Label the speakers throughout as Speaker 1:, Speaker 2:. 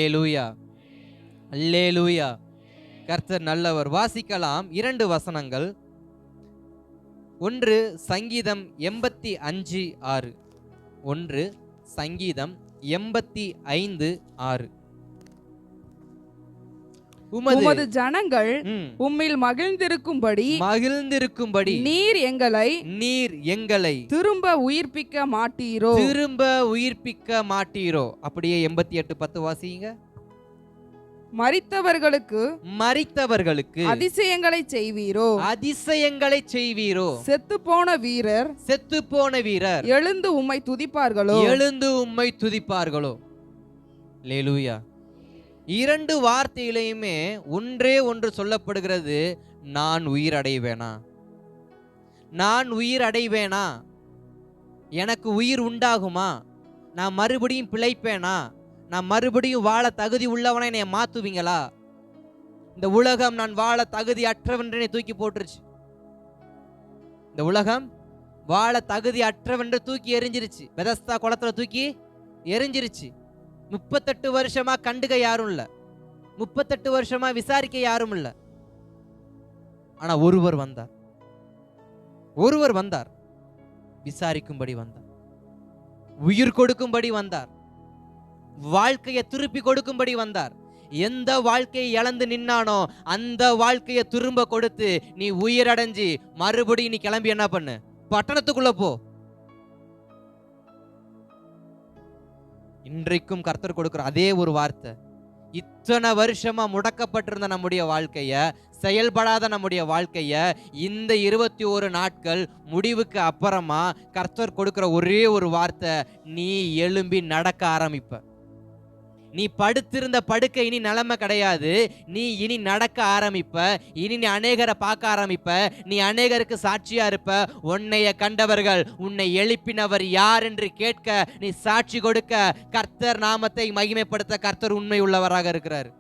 Speaker 1: அல்லேலூயா, அல்லேலூயா. கர்த்தர் நல்லவர். வாசிக்கலாம் 2 வசனங்கள். ஒன்று சங்கீதம் 85:6. 1 சங்கீதம் 85:6.
Speaker 2: உமது ஜனங்கள் உம்மில் மகிழ்ந்திருக்கும்படி நீர் எங்களை திரும்ப உயிர்ப்பிக்க மாட்டீரோ. அப்படியே 88:10 வாசிங்க. மரித்தவர்களுக்கு அதிசயங்களை செய்வீரோ. செத்துப்போன வீரர் எழுந்து உம்மை துதிப்பார்களோ.
Speaker 1: அல்லேலூயா. 2 வார்த்தையிலையுமே ஒன்றே ஒன்று சொல்லப்படுகிறது. நான் உயிர் அடைவேனா? எனக்கு உயிர் உண்டாகுமா? நான் மறுபடியும் பிழைப்பேனா? நான் மறுபடியும் வாழ தகுதி உள்ளவனை என்னை மாத்துவீங்களா? இந்த உலகம் நான் வாழ தகுதி அற்றவென்றனை தூக்கி போட்டுருச்சு. இந்த உலகம் வாழ தகுதி அற்றவென்று தூக்கி எரிஞ்சிருச்சு. பெதஸ்தா குளத்துல தூக்கி எரிஞ்சிருச்சு. 38 வருஷமா கண்டுக யாரும் இல்ல. 38 வருஷமா விசாரிக்க யாரும் இல்ல. ஆனா ஒருவர் வந்தார். விசாரிக்கும்படி வந்தார். உயிர் கொடுக்கும்படி வந்தார். வாழ்க்கையை திருப்பி கொடுக்கும்படி வந்தார். எந்த வாழ்க்கையை இழந்து நின்னானோ அந்த வாழ்க்கையை திரும்ப கொடுத்து நீ உயிரடைஞ்சி மறுபடியும் நீ கிளம்பி என்ன பண்ணு? பட்டணத்துக்குள்ள போ. இன்றைக்கும் கர்த்தர் கொடுக்கிற அதே ஒரு வார்த்தை. இத்தனை வருஷமா முடக்கப்பட்டிருந்த நம்முடைய வாழ்க்கைய, செயல்படாத நம்முடைய வாழ்க்கைய இந்த 21 நாட்கள் முடிவுக்கு அப்புறமா கர்த்தர் கொடுக்கிற ஒரே ஒரு வார்த்தை, நீ எழும்பி நடக்க ஆரம்பிப்ப. நீ படுத்திருந்த படுக்கை இனி நிலைமை கிடையாது. நீ இனி நடக்க ஆரம்பிப்ப. இனி நீ அநேகரை பார்க்க ஆரம்பிப்ப. நீ அநேகருக்கு சாட்சியா இருப்ப. உன்னைய கண்டவர்கள் உன்னை எழுப்பினவர் யார் என்று கேட்க நீ சாட்சி கொடுக்க கர்த்தர் நாமத்தை மகிமைப்படுத்த கர்த்தர் உண்மை உள்ளவராக இருக்கிறார்.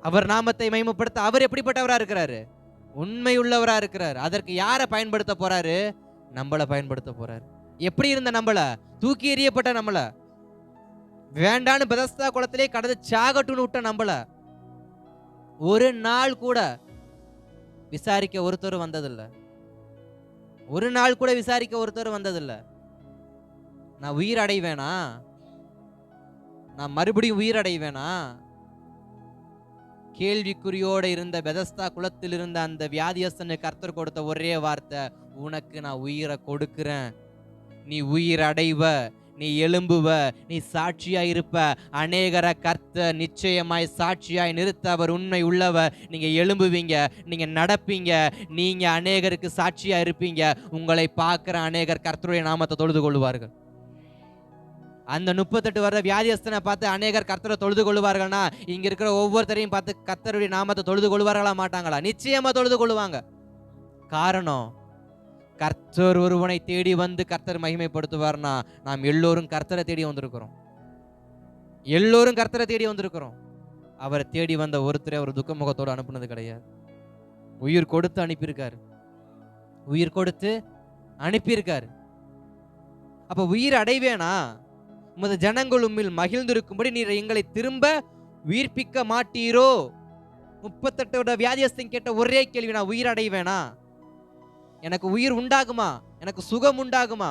Speaker 1: அவர் நாமத்தை மகிமைப்படுத்த அவர் எப்படிப்பட்டவரா இருக்கிறாரு? உண்மை உள்ளவரா இருக்கிறார். அதற்கு யாரை பயன்படுத்த போறாரு? நம்மளை பயன்படுத்த போறாரு. எப்படி இருந்த நம்மள? தூக்கி எறியப்பட்ட நம்மள, வேண்டான்னு பெதஸ்தா குளத்திலே கடந்து சாகட்டுன்னு விட்ட நம்மள ஒரு நாள் கூட விசாரிக்க ஒருத்தர் வந்ததில்லை. நான் உயிர் அடைவேனா? நான் மறுபடியும் உயிர் அடைவேனா? கேள்விக்குறியோடு இருந்த பெதஸ்தா குளத்தில் இருந்த அந்த வியாதியஸ்தனுக்கு கர்த்தர் கொடுத்த ஒரே வார்த்தை, உனக்கு நான் உயிரை கொடுக்கிறேன். நீ உயிர் அடைவ, நீ எழும்புவ, நீ சாட்சியா இருப்ப. அநேகர கர்த்தர் நிச்சயமாய் சாட்சியாய் நிறுத்த அவர் உண்மை உள்ளவர். நீங்க எழும்புவீங்க, நீங்க நடப்பீங்க, நீங்க அநேகருக்கு சாட்சியா இருப்பீங்க. உங்களை பார்க்கிற அநேகர் கர்த்தருடைய நாமத்தை தொழுது கொள்வார்கள். அந்த 38 வருட வியாதியஸ்தனை பார்த்து அநேகர் கர்த்தரை தொழுது கொள்வார்கள்னா, இங்க இருக்கிற ஒவ்வொருத்தரையும் பார்த்து கர்த்தருடைய நாமத்தை தொழுது கொள்வார்களா மாட்டாங்களா? நிச்சயமா தொழுது கொள்வாங்க. காரணம், கர்த்தர் ஒருவனை தேடி வந்து கர்த்தர் மகிமைப்படுத்துவார்னா நாம் எல்லோரும் கர்த்தரை தேடி வந்திருக்கிறோம். அவரை தேடி வந்த ஒருத்தரை அவர் துக்க முகத்தோடு அனுப்புனது கிடையாது. உயிர் கொடுத்து அனுப்பியிருக்காரு. அப்ப உயிர் அடைவேனா? உமது ஜனங்கள் உம்மில் மகிழ்ந்திருக்கும்படி நீர் எங்களை திரும்ப உயிர்ப்பிக்க மாட்டீரோ. 38 வியாதியஸ்தன் கேட்ட ஒரே கேள்வி, நான் உயிர் அடைவேனா? எனக்கு உயிர் உண்டாகுமா? எனக்கு சுகம் உண்டாகுமா?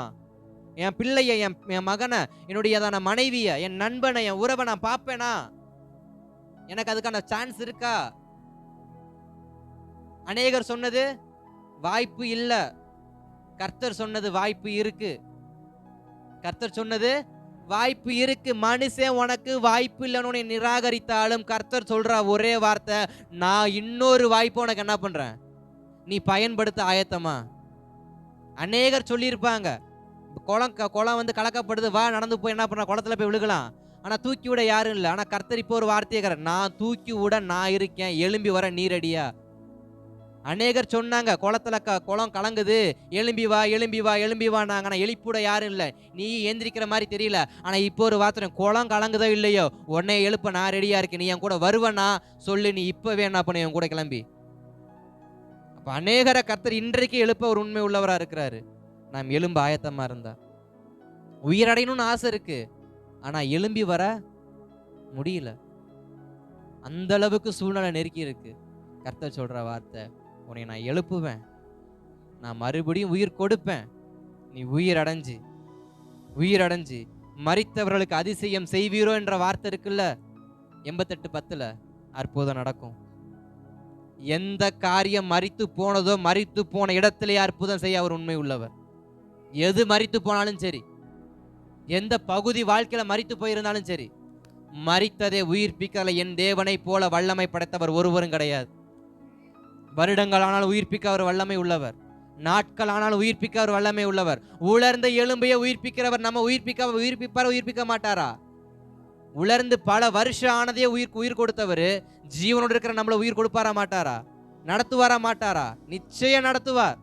Speaker 1: என் பிள்ளைய, என் மகனை, என்னுடையதான மனைவிய, என் நண்பனை, என் உறவை நான் பார்ப்பேனா? எனக்கு அதுக்கான சான்ஸ் இருக்கா? அநேகர் சொன்னது வாய்ப்பு இல்ல. கர்த்தர் சொன்னது வாய்ப்பு இருக்கு. மனுஷன் உனக்கு வாய்ப்பு இல்லைன்னு நிராகரித்தாலும் கர்த்தர் சொல்ற ஒரே வார்த்தை, நான் இன்னொரு வாய்ப்பு உனக்கு என்ன பண்றேன்? நீ பயன்படுத்த ஆயத்தமா? அநேகர் சொல்லியிருப்பாங்க, குளம் வந்து கலக்கப்படுது, வா நடந்து போய் என்ன பண்ண, குளத்துல போய் விழுகலாம். ஆனா தூக்கி விட யாரும் இல்லை. ஆனா கர்த்தர் இப்போ ஒரு வார்த்தையை, நான் தூக்கி விட நான் இருக்கேன், எழும்பி வர நீரடியா. அநேகர் சொன்னாங்க, குளம் கலங்குது, எழும்பி வானாங்க. ஆனா எழுப்பிவிட யாரும் இல்லை. நீ எந்திரிக்கிற மாதிரி தெரியல. ஆனா இப்போ ஒரு வார்த்தை, குளம் கலங்குதோ இல்லையோ, உன்னை எழுப்ப நான் ரெடியா இருக்கேன், நீ என் கூட வருவனா சொல்லு, நீ இப்பவே என்ன பண்ண என் கூட கிளம்பி. அப்ப அநேகரை கர்த்தர் இன்றைக்கு எழுப்ப ஒரு உண்மை உள்ளவரா இருக்கிறாரு. நாம் எழும்ப ஆயத்தமா இருந்தா. உயிரடையணும்னு ஆசை இருக்கு, ஆனா எழும்பி வர முடியல. அந்த அளவுக்கு சூழ்நிலை நெருக்கி இருக்கு. கர்த்தர் சொல்ற வார்த்தை, உன்னை நான் எழுப்புவேன், நான் மறுபடியும் உயிர் கொடுப்பேன், நீ உயிர் அடைஞ்சு மரித்தவர்களுக்கு அதிசயம் செய்வீரோ என்ற வார்த்தை இருக்குல்ல 88:10. அற்புதம் நடக்கும். எந்த காரியம் மரித்து போனதோ மரித்து போன இடத்திலே அற்புதம் செய்ய அவர் உண்மை உள்ளவர். எது மரித்து போனாலும் சரி, எந்த பகுதி வாழ்க்கையில மரித்து போயிருந்தாலும் சரி, மரித்ததை உயிர்ப்பிக்கல என் தேவனை போல வல்லமை படைத்தவர் ஒருவரும் கிடையாது. வருடங்கள் ஆனாலும் உயிர்ப்பிக்க அவர் வல்லமை உள்ளவர். நாட்கள் ஆனாலும் உயிர்ப்பிக்க அவர் வல்லமை உள்ளவர். உலர்ந்த எலும்பையே உயிர்ப்பிக்கிறவர் நம்ம உயிர்ப்பிக்க மாட்டாரா? உலர்ந்து பல வருஷம் ஆனதே உயிர் கொடுத்தவர் ஜீவனோடு இருக்கிற நம்மள உயிர் கொடுப்பாரா மாட்டாரா? நடத்துவாரா மாட்டாரா? நிச்சயம் நடத்துவார்.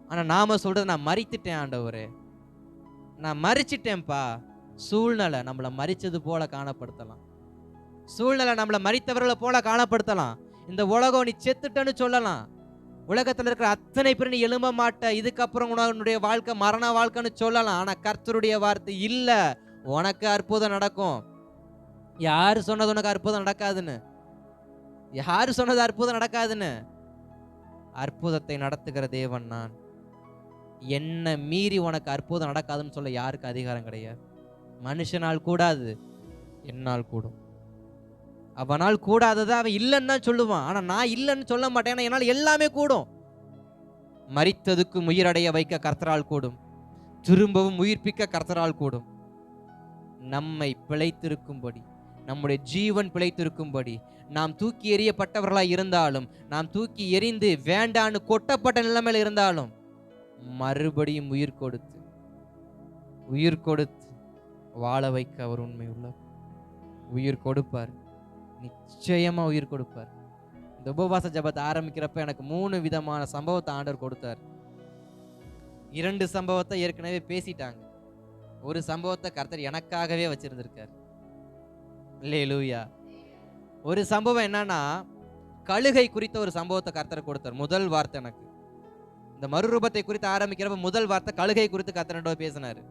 Speaker 1: ஆனா நாம சொல்றது, நான் மரித்துட்டேன் ஆண்டவரே, நான் மரிச்சிட்டேன்ப்பா. சூழ்நிலை நம்மளை மரிச்சது போல காணப்படுத்தலாம். சூழ்நிலை நம்மளை மரித்தவர்களை போல காணப்படுத்தலாம். இந்த உலகம் நீ செத்துட்டன்னு சொல்லலாம். உலகத்தில் இருக்கிற அத்தனை பேர் நீ எழும்ப மாட்ட, இதுக்கப்புறம் உன்னுடைய வாழ்க்கை மரண வாழ்க்கைன்னு சொல்லலாம். ஆனா கர்த்தருடைய வார்த்தை இல்ல, உனக்கு அற்புதம் நடக்கும். யாரு சொன்னது உனக்கு அற்புதம் நடக்காதுன்னு? யாரு சொன்னது அற்புதம் நடக்காதுன்னு? அற்புதத்தை நடத்துகிற தேவன் நான். என்ன மீறி உனக்கு அற்புதம் நடக்காதுன்னு சொல்ல யாருக்கு அதிகாரம் கிடையாது. மனுஷனால் கூடாது, என்னால் கூடும். அவனால் கூடாததை அவன் இல்லைன்னு தான் சொல்லுவான். ஆனா நான் இல்லைன்னு சொல்ல மாட்டேன், என்னால் எல்லாமே கூடும். மரித்ததுக்கு உயிரடைய வைக்க கர்த்தரால் கூடும், திரும்பவும் உயிர்ப்பிக்க கர்த்தரால் கூடும். நம்மை பிழைத்திருக்கும்படி, நம்முடைய ஜீவன் பிழைத்திருக்கும்படி, நாம் தூக்கி எறியப்பட்டவர்களாய் இருந்தாலும், நாம் தூக்கி எறிந்து வேண்டான்னு கொட்டப்பட்ட நிலைமையில் இருந்தாலும், மறுபடியும் உயிர் கொடுத்து வாழ வைக்க அவர் உண்மை உள்ளவர். உயிர் கொடுப்பார், நிச்சயமா உயிர் கொடுப்பார். இந்த உபவாச ஜபத்தை ஆரம்பிக்கிறப்ப எனக்கு 3 விதமான சம்பவத்தை ஆண்டவர் கொடுத்தார். 2 சம்பவத்தை ஏற்கனவே பேசிட்டாங்க. ஒரு சம்பவத்தை கர்த்தர் எனக்காகவே வச்சிருந்திருக்கார். அல்லேலூயா. ஒரு சம்பவம் என்னன்னா, கழுகை குறித்த ஒரு சம்பவத்தை கர்த்தர் கொடுத்தார். முதல் வார்த்தை எனக்கு இந்த மறுரூபத்தை குறித்து ஆரம்பிக்கிறப்ப முதல் வார்த்தை கழுகை குறித்து கர்த்தர் பேசினாரு.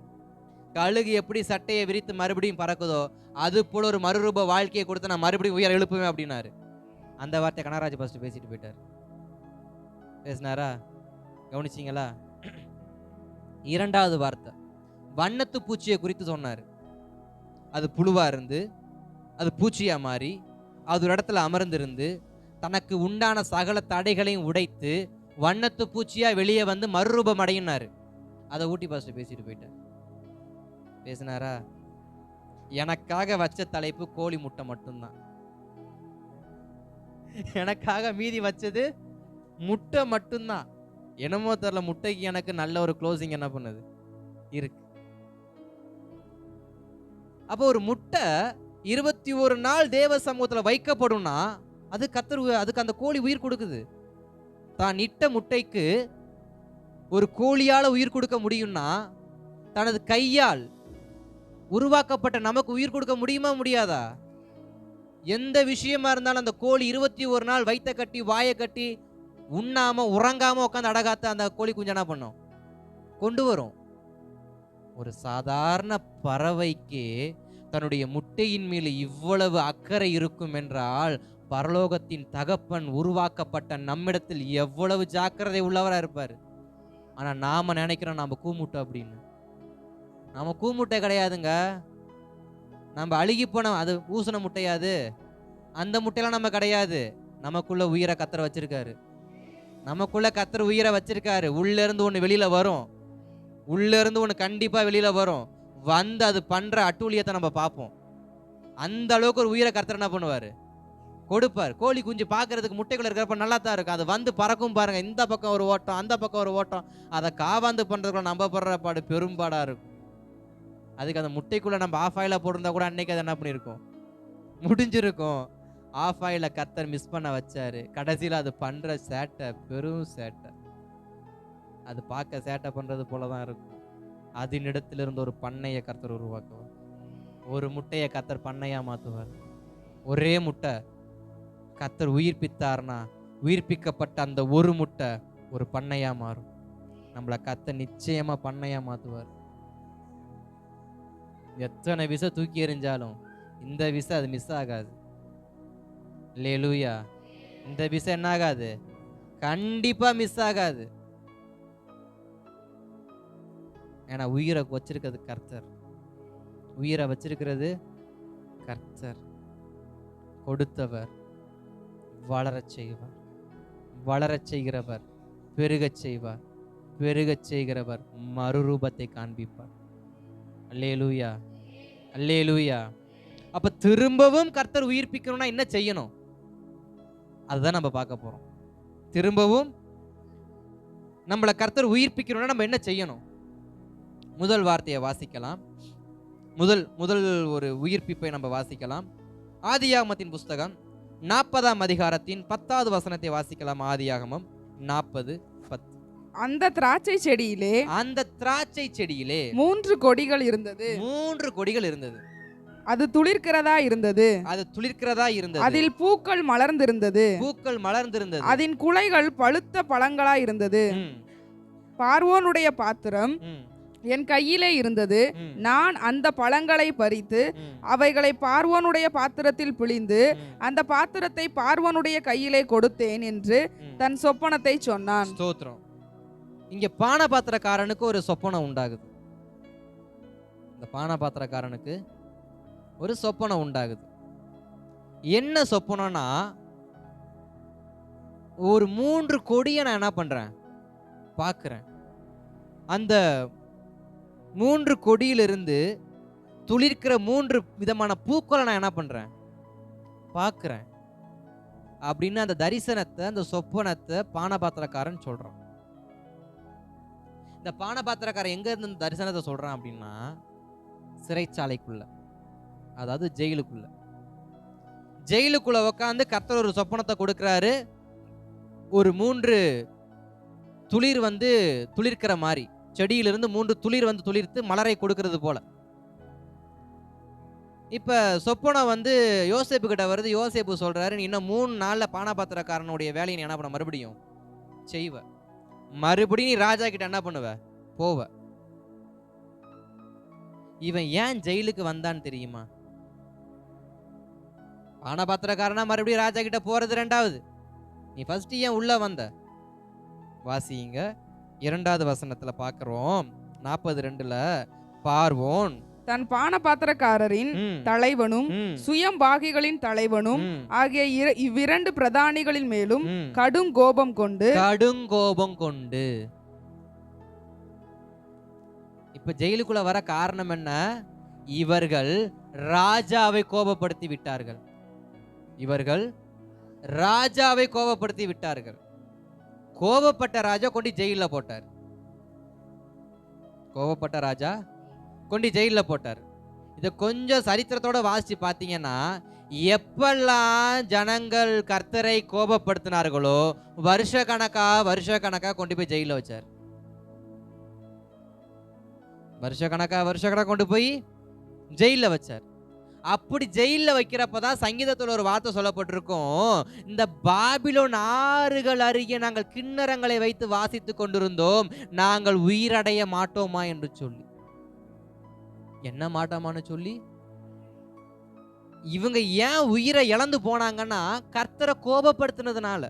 Speaker 1: கழுகு எப்படி சட்டையை விரித்து மறுபடியும் பறக்குதோ, அது போல ஒரு மறுரூப வாழ்க்கையை கொடுத்து நான் மறுபடியும் உயர் எழுப்புவேன் அப்படின்னாரு. அந்த வார்த்தை கனகராஜ் ஃபர்ஸ்ட் பேசிட்டு போயிட்டார். பேசினாரா? கவனிச்சிங்களா? 2வது வார்த்தை வண்ணத்து பூச்சியை குறித்து சொன்னார். அது புழுவா இருந்து, அது பூச்சியா மாறி, அது ஒரு இடத்துல அமர்ந்திருந்து தனக்கு உண்டான சகல தடைகளையும் உடைத்து வண்ணத்து பூச்சியா வெளியே வந்து மறுரூபம் அடையினாரு. அதை ஊட்டி பாஸ்டர் பேசிட்டு போயிட்டார். பேசினாரா? எனக்காக வச்ச தலைப்பு கோழி முட்டை மட்டும்தான். எனக்காக மீதி வச்சது முட்டை மட்டும்தான். என்னமோ தெரியல, முட்டைக்கு எனக்கு நல்ல ஒரு க்ளோசிங் என்ன பண்ணுது இருக்கு. அப்போ ஒரு முட்டை 21 நாள் தேவ சமூகத்துல வைக்கப்படும்னா அதுக்கு அந்த கோழி உயிர் கொடுக்குது. தான் இட்ட முட்டைக்கு ஒரு கோழியால உயிர் கொடுக்க முடியும்னா, தனது கையால் உருவாக்கப்பட்ட நமக்கு உயிர் கொடுக்க முடியுமா முடியாதா? எந்த விஷயமா இருந்தாலும் அந்த கோழி 21 நாள் வயித்தை கட்டி வாயை கட்டி உண்ணாம உறங்காம உட்காந்து அடகாத்த அந்த கோழி குஞ்சு என்ன பண்ணும்? கொண்டு வரும். ஒரு சாதாரண பறவைக்கு தன்னுடைய முட்டையின் மேல் இவ்வளவு அக்கறை இருக்கும் என்றால், பரலோகத்தின் தகப்பன் உருவாக்கப்பட்ட நம்மிடத்தில் எவ்வளவு ஜாக்கிரதை உள்ளவரா இருப்பார். ஆனா நாம நினைக்கிறோம் நாம கூமுட்டை அப்படின்னு. நாம கூமுட்டை கிடையாதுங்க. நம்ம அழுகி போன அது ஊசன முட்டையாது, அந்த முட்டையெல்லாம் நம்ம கிடையாது. நமக்குள்ள உயிரை கத்தர் வச்சிருக்காரு. நமக்குள்ள கத்தர் உயிரை வச்சிருக்காரு. உள்ள இருந்து ஒண்ணு வெளியில வரும். உள்ள இருந்து ஒண்ணு கண்டிப்பா வெளியில வரும். வந்து அது பண்ற அட்டூழியத்தை நம்ம பார்ப்போம். அந்த அளவுக்கு ஒரு உயிரை கர்த்தர் என்ன பண்ணுவாரு? கொடுப்பார். கோழி குஞ்சு பார்க்கறதுக்கு முட்டைக்குள்ள இருக்கிறப்ப நல்லா தான் இருக்கும். அது வந்து பறக்கும் பாருங்க, இந்த பக்கம் ஒரு ஓட்டம், அந்த பக்கம் ஒரு ஓட்டம். அதை காவாந்து பண்றதுக்குள்ள நம்ம படுற பாடு பெரும்பாடா இருக்கும். அதுக்கு அந்த முட்டைக்குள்ள நம்ம ஆஃப் ஆயில போட்டிருந்தா கூட அன்னைக்கு அது என்ன பண்ணிருக்கும்? முடிஞ்சிருக்கும். ஆஃப் ஆயில கர்த்தர் மிஸ் பண்ண வச்சாரு. கடைசியில் அது பண்ற சேட்டை பெரும் சேட்டை. அது பார்க்க சேட்டை பண்றது போலதான் இருக்கும். அதனிடத்திலிருந்து ஒரு பண்ணையை கர்த்தர் உருவாக்குவார். ஒரு முட்டையை கர்த்தர் பண்ணையா மாத்துவார். ஒரே முட்டை கர்த்தர் உயிர்ப்பித்தார்னா, உயிர்ப்பிக்கப்பட்ட அந்த ஒரு முட்டை ஒரு பண்ணையா மாறும். நம்மளை கர்த்தர் நிச்சயமா பண்ணையா மாத்துவார். எத்தனை விசை தூக்கி எறிஞ்சாலும் இந்த விசை அது மிஸ் ஆகாது. அல்லேலூயா. இந்த விசை என்ன ஆகாது? கண்டிப்பா மிஸ் ஆகாது. ஏன்னா உயிரை வச்சிருக்கிறது கர்த்தர். உயிரை வச்சிருக்கிறது கர்த்தர். கொடுத்தவர், வளரச் செய்வார், வளரச் செய்கிறவர், பெருகச் செய்வார், பெருகச் செய்கிறவர் மறுரூபத்தை காண்பிப்பார். அல்லேலூயா, அல்லேலூயா. அப்ப திரும்பவும் கர்த்தர் உயிர்ப்பிக்கணும்னா என்ன செய்யணும்? அதுதான் நம்ம பார்க்க போறோம். திரும்பவும் நம்மளை கர்த்தர் உயிர்ப்பிக்கணும்னா நம்ம என்ன செய்யணும்? முதல் வார்த்தையை வாசிக்கலாம். முதல் ஒரு உயிர்ப்பிப்பை நம்ம வாசிக்கலாம். ஆதியாகமத்தின் புஸ்தகம் 40ஆம் அதிகாரத்தின் 10வது வசனத்தை வாசிக்கலாம். ஆதியாகமம் 40:10.
Speaker 2: அந்த திராட்சை செடியிலே 3 கொடிகள் இருந்தது.
Speaker 1: 3 கொடிகள் இருந்தது.
Speaker 2: அது துளிர்க்கிறதா இருந்தது. அதில் பூக்கள் மலர்ந்திருந்தது. அதன் குலைகள் பழுத்த பழங்களா இருந்தது. பார்வோனுடைய பாத்திரம் என் கையிலே இருந்தது. நான் அந்த பழங்களை பறித்து அவைகளை பார்வோனுடைய பாத்திரத்தில் பிழிந்து அந்த பாத்திரத்தை பார்வோனுடைய கையிலே கொடுத்தேன் என்று தன் சொப்பனத்தை சொன்னான்.
Speaker 1: ஸ்தோத்திரம். இங்க பானபாத்திரக்காரனுக்கு ஒரு சொப்பனம் உண்டாகுது. இந்த பானபாத்திரக்காரனுக்கு ஒரு சொப்பனம் உண்டாகுது. என்ன சொப்பனம்னா, ஒரு 3 கொடியை நான் என்ன பண்றேன்? பார்க்கிறேன். அந்த 3 கொடியிலிருந்து துளிர்க்கிற 3 விதமான பூக்களை நான் என்ன பண்றேன்? பார்க்கிறேன் அப்படின்னு அந்த தரிசனத்தை, அந்த சொப்பனத்தை பானபாத்திரக்காரன் சொல்றான். இந்த பானபாத்திரக்காரன் எங்க இருந்து இந்த தரிசனத்தை சொல்றான் அப்படின்னா, சிறைச்சாலைக்குள்ள, அதாவது ஜெயிலுக்குள்ள உட்காந்து கர்த்தர் ஒரு சொப்பனத்தை கொடுக்கிறாரு. ஒரு 3 துளிர் துளிர்க்கிற மாதிரி, செடியிலிருந்து 3 துளிர் துளிர்த்து மலரை கொடுக்கிறது போல. இப்ப சொப்பனம் யோசேப்பு கிட்ட வருது. யோசேப்பு சொல்றாரு, நீ இன்னும் 3 நாள்ல பானபாத்திரக்காரனுடைய வேலையை நீ என்ன பண்ண மறுபடியும் செய்வ. மறுபடியும் நீ ராஜா கிட்ட என்ன பண்ணுவ? போவ. இவன் ஏன் ஜெயிலுக்கு வந்தான்னு தெரியுமா? பானபாத்திரக்காரனா மறுபடியும் ராஜா கிட்ட போறது ரெண்டாவது. நீ ஃபர்ஸ்ட் ஏன் உள்ள வந்த? வாசிங்க. 2வது வசனத்துல பார்க்கிறோம். 42ல பார்வோன்
Speaker 2: தன் பானபாத்திரக்காரரின் தலைவனும் சுயம்பாகிகளின் தலைவனும் ஆகிய இவ்விரண்டு பிரதானிகளின் மேலும் கடும் கோபம் கொண்டு இப்ப ஜெயிலுக்குள்ள வர காரணம் என்ன? இவர்கள் ராஜாவை கோபப்படுத்தி விட்டார்கள். கோபப்பட்ட ராஜா கொண்டு ஜெயில போட்டார். இதை கொஞ்சம் சரித்திரத்தோட வாசிச்சு பார்த்தீங்கன்னா, எப்பெல்லாம் ஜனங்கள் கர்த்தரை கோபப்படுத்தினார்களோ வருஷ கணக்கா கொண்டு போய் ஜெயில வச்சார். வருஷ கணக்கா கொண்டு போய் ஜெயில வச்சார். அப்படி ஜெயில வைக்கிறப்பதான் சங்கீதத்தில் ஒரு வார்த்தை சொல்லப்பட்டிருக்கும், இந்த பாபிலோன் ஆறுகள் அருகே நாங்கள் கிண்ணறங்களை வைத்து வாசித்து கொண்டிருந்தோம், நாங்கள் உயிரடைய மாட்டோமா என்று சொல்லி. என்ன மாட்டோமான்னு சொல்லி இவங்க ஏன் உயிரை இழந்து போனாங்கன்னா, கர்த்தரை கோபப்படுத்தினதுனால.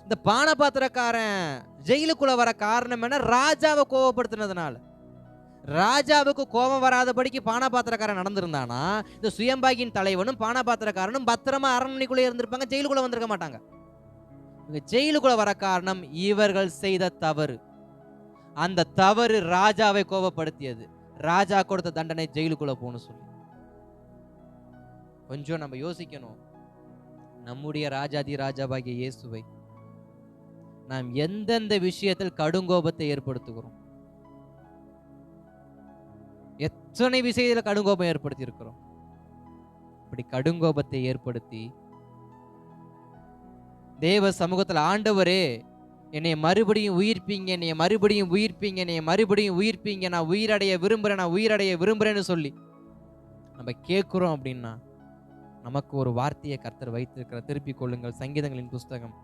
Speaker 2: இந்த பானபாத்திரக்காரன் ஜெயிலுக்குள்ள வர காரணம் என்ன? ராஜாவை கோபப்படுத்தினதுனால. ராஜாவுக்கு கோபம் வராதபடிக்கு பானபாத்திரக்காரன் நடந்திருந்தானா, இந்த சுயம்பாகியின் தலைவனும் பானபாத்திரக்காரனும் பத்திரமா அரண்மனைக்குள்ளே இருந்திருப்பாங்க, ஜெயிலுக்குள்ள வந்திருக்க மாட்டாங்க. ஜெயிலுக்குள்ள வர காரணம் இவர்கள் செய்த தவறு. அந்த தவறு ராஜாவை கோபப்படுத்தியது. ராஜா கொடுத்த தண்டனை ஜெயிலுக்குள்ள போகணும் சொல்லி. கொஞ்சம் நம்ம யோசிக்கணும். நம்முடைய ராஜாதி ராஜாவாகிய இயேசுவை நாம் எந்தெந்த விஷயத்தில் கடுங்கோபத்தை ஏற்படுத்துகிறோம்? எத்தனை விஷயத்தில் கடுங்கோபம் ஏற்படுத்தி இருக்கிறோம். இப்படி கடுங்கோபத்தை ஏற்படுத்தி தேவ சமூகத்தில், ஆண்டவரே என்னை மறுபடியும் உயிர்ப்பீங்க, நான் உயிரடைய விரும்புறேன்னு சொல்லி நம்ம கேட்கிறோம் அப்படின்னா, நமக்கு ஒரு வார்த்தையை கர்த்தர் வைத்திருக்கிற. திருப்பிக் கொள்ளுங்கள். சங்கீதங்களின் புஸ்தகம்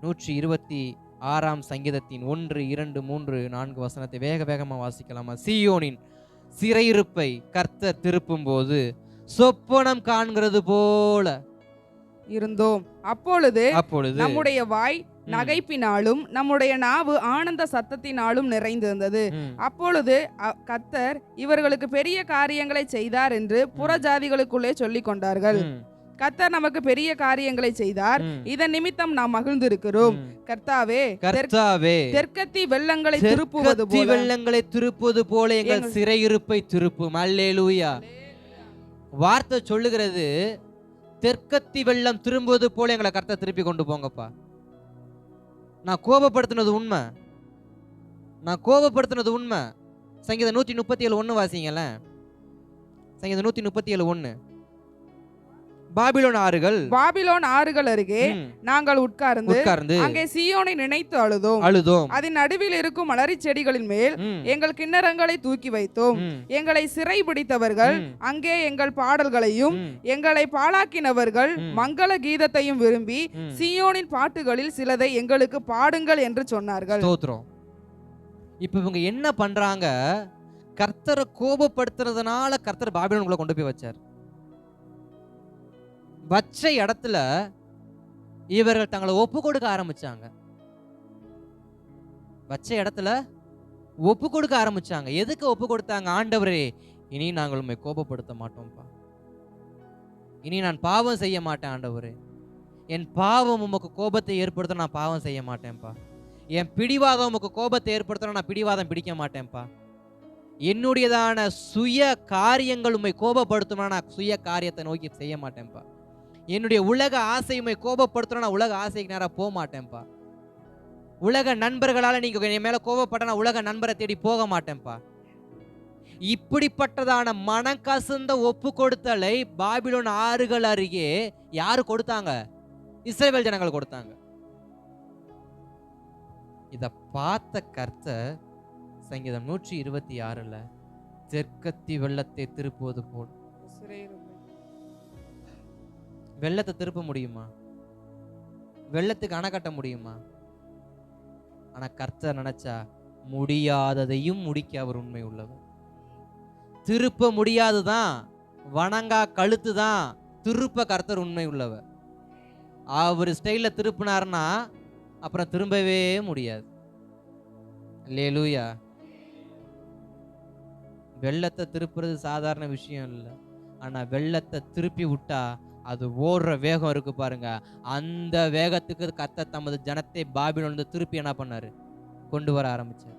Speaker 2: 126ஆம் சங்கீதத்தின் 1, 2, 3, 4 வசனத்தை வேகமா வாசிக்கலாமா? சிறையிருப்பை கர்த்தர் திருப்பும் போது சொப்பனம் காண்கிறது போல
Speaker 3: இருந்தோம். அப்பொழுது
Speaker 2: அப்பொழுது
Speaker 3: நம்முடைய வாய்
Speaker 2: ம்,
Speaker 3: நகைப்பினாலும் நம்முடைய நாவு ஆனந்த சத்தத்தினாலும் நிறைந்திருந்தது.
Speaker 2: ம்,
Speaker 3: அப்பொழுது கர்த்தர் இவர்களுக்கு பெரிய காரியங்களை செய்தார் என்று புறஜாதிகளுக்குள்ளே சொல்லிக் கொண்டார்கள்.
Speaker 2: ம்,
Speaker 3: கர்த்தர் நமக்கு பெரிய காரியங்களை செய்தார்,
Speaker 2: ம்,
Speaker 3: இதன் நிமித்தம் நாம் மகிழ்ந்திருக்கிறோம்.
Speaker 2: ம்.
Speaker 3: கர்த்தாவே,
Speaker 2: கர்த்தாவே,
Speaker 3: தெற்கத்தி வெள்ளங்களை திருப்புவது
Speaker 2: தெற்கத்தி
Speaker 3: போல
Speaker 2: வெள்ளங்களை திருப்புவது போல எங்கள்
Speaker 3: எங்கள்
Speaker 2: சிறையிருப்பை திருப்பும். அல்லேலூயா. வார்த்தை சொல்லுகிறது, தெற்கத்தி வெள்ளம் திரும்புவது போல எங்களை கர்த்தர் திருப்பி கொண்டு போங்கப்பா. நான் கோபப்படுத்தினது உண்மை, நான் கோபப்படுத்தினது உண்மை. சங்கீதம் 137:1 வாசிங்களேன். சங்கீதம் 137:1. பாபிலோன் ஆறுகள்
Speaker 3: அருகே
Speaker 2: ம்,
Speaker 3: நாங்கள் உட்கார்ந்து அங்கே சீயோனை நினைத்து
Speaker 2: அழுதோம்.
Speaker 3: அதன் நடுவில் இருக்கும் மலரி செடிகளின் மேல்
Speaker 2: ம்,
Speaker 3: எங்கள் கிண்ணறங்களை தூக்கி வைத்தோம்.
Speaker 2: ம்,
Speaker 3: எங்களை சிறை பிடித்தவர்கள்
Speaker 2: ம்,
Speaker 3: அங்கே எங்கள் பாடல்களையும்
Speaker 2: ம்,
Speaker 3: எங்களை பாழாக்கினவர்கள்
Speaker 2: ம்.
Speaker 3: மங்கள கீதத்தையும் விரும்பி
Speaker 2: ம்.
Speaker 3: சீயோனின் பாட்டுகளில் சிலதை எங்களுக்கு பாடுங்கள் என்று சொன்னார்கள்.
Speaker 2: ஸ்தோத்திரம். இப்ப இவங்க என்ன பண்றாங்க? கர்த்தரை கோபப்படுத்துறதுனால கர்த்தர் பாபிலோனுக்குள்ள கொண்டு போய் வச்சார். வச்ச இடத்துல இவர்கள் தங்களை ஒப்பு கொடுக்க ஆரம்பிச்சாங்க. வச்ச இடத்துல ஒப்பு கொடுக்க ஆரம்பிச்சாங்க. எதுக்கு ஒப்பு கொடுத்தாங்க? ஆண்டவரே, இனி நாங்கள் உம்மை கோபப்படுத்த மாட்டோம்ப்பா, இனி நான் பாவம் செய்ய மாட்டேன் ஆண்டவரே, என் பாவம் உமக்கு கோபத்தை ஏற்படுத்த நான் பாவம் செய்ய மாட்டேன்ப்பா, என் பிடிவாதம் உமக்கு கோபத்தை ஏற்படுத்த நான் பிடிவாதம் பிடிக்க மாட்டேன்ப்பா, என்னுடையதான சுய காரியங்கள் உம்மை கோபப்படுத்தணும்னா நான் சுய காரியத்தை நோக்கி செய்ய மாட்டேன்ப்பா, என்னுடைய உலக ஆசை உம்மை கோபப்படுத்தணும் நான் உலக ஆசைக்கு நேராக போக மாட்டேன்ப்பா, உலக நண்பர்களால நீங்க என் மேல கோபப்பட்ட நான் உலக நண்பரை தேடி போக மாட்டேன்ப்பா. இப்படிப்பட்டதான மனக்கசந்த ஒப்பு கொடுத்தலை பாபிலோன் ஆறுகள் அருகே யாரு கொடுத்தாங்க? இஸ்ரவேல் ஜனங்கள் கொடுத்தாங்க. இத பார்த்த கர்த்தர் சங்கீதம் 126 தெற்கத்தி வெள்ளத்தை திருப்புவது போல். வெள்ளத்தை திருப்ப முடியுமா? வெள்ளத்துக்கு அணை கட்ட முடியுமா? ஆனா கர்த்தர் நினைச்சா முடியாததையும் முடிக்க அவர் உண்மை உள்ளவர். திருப்ப முடியாதுதான், வணங்கா கழுத்து தான், திருப்ப கர்த்தர் உண்மை உள்ளவர். அவர் ஸ்டைல திருப்பினார்னா அப்புறம் திரும்பவே முடியாது. அல்லேலூயா. வெள்ளத்தை திருப்புறது சாதாரண விஷயம் இல்லை. ஆனா வெள்ளத்தை திருப்பி விட்டா அது ஓடுற வேகம் இருக்கு பாருங்க, அந்த வேகத்துக்கு கர்த்தர் தமது ஜனத்தை பாபிலோனிலிருந்து திருப்பி என்ன பண்ணாரு? கொண்டு வர ஆரம்பிச்சார்.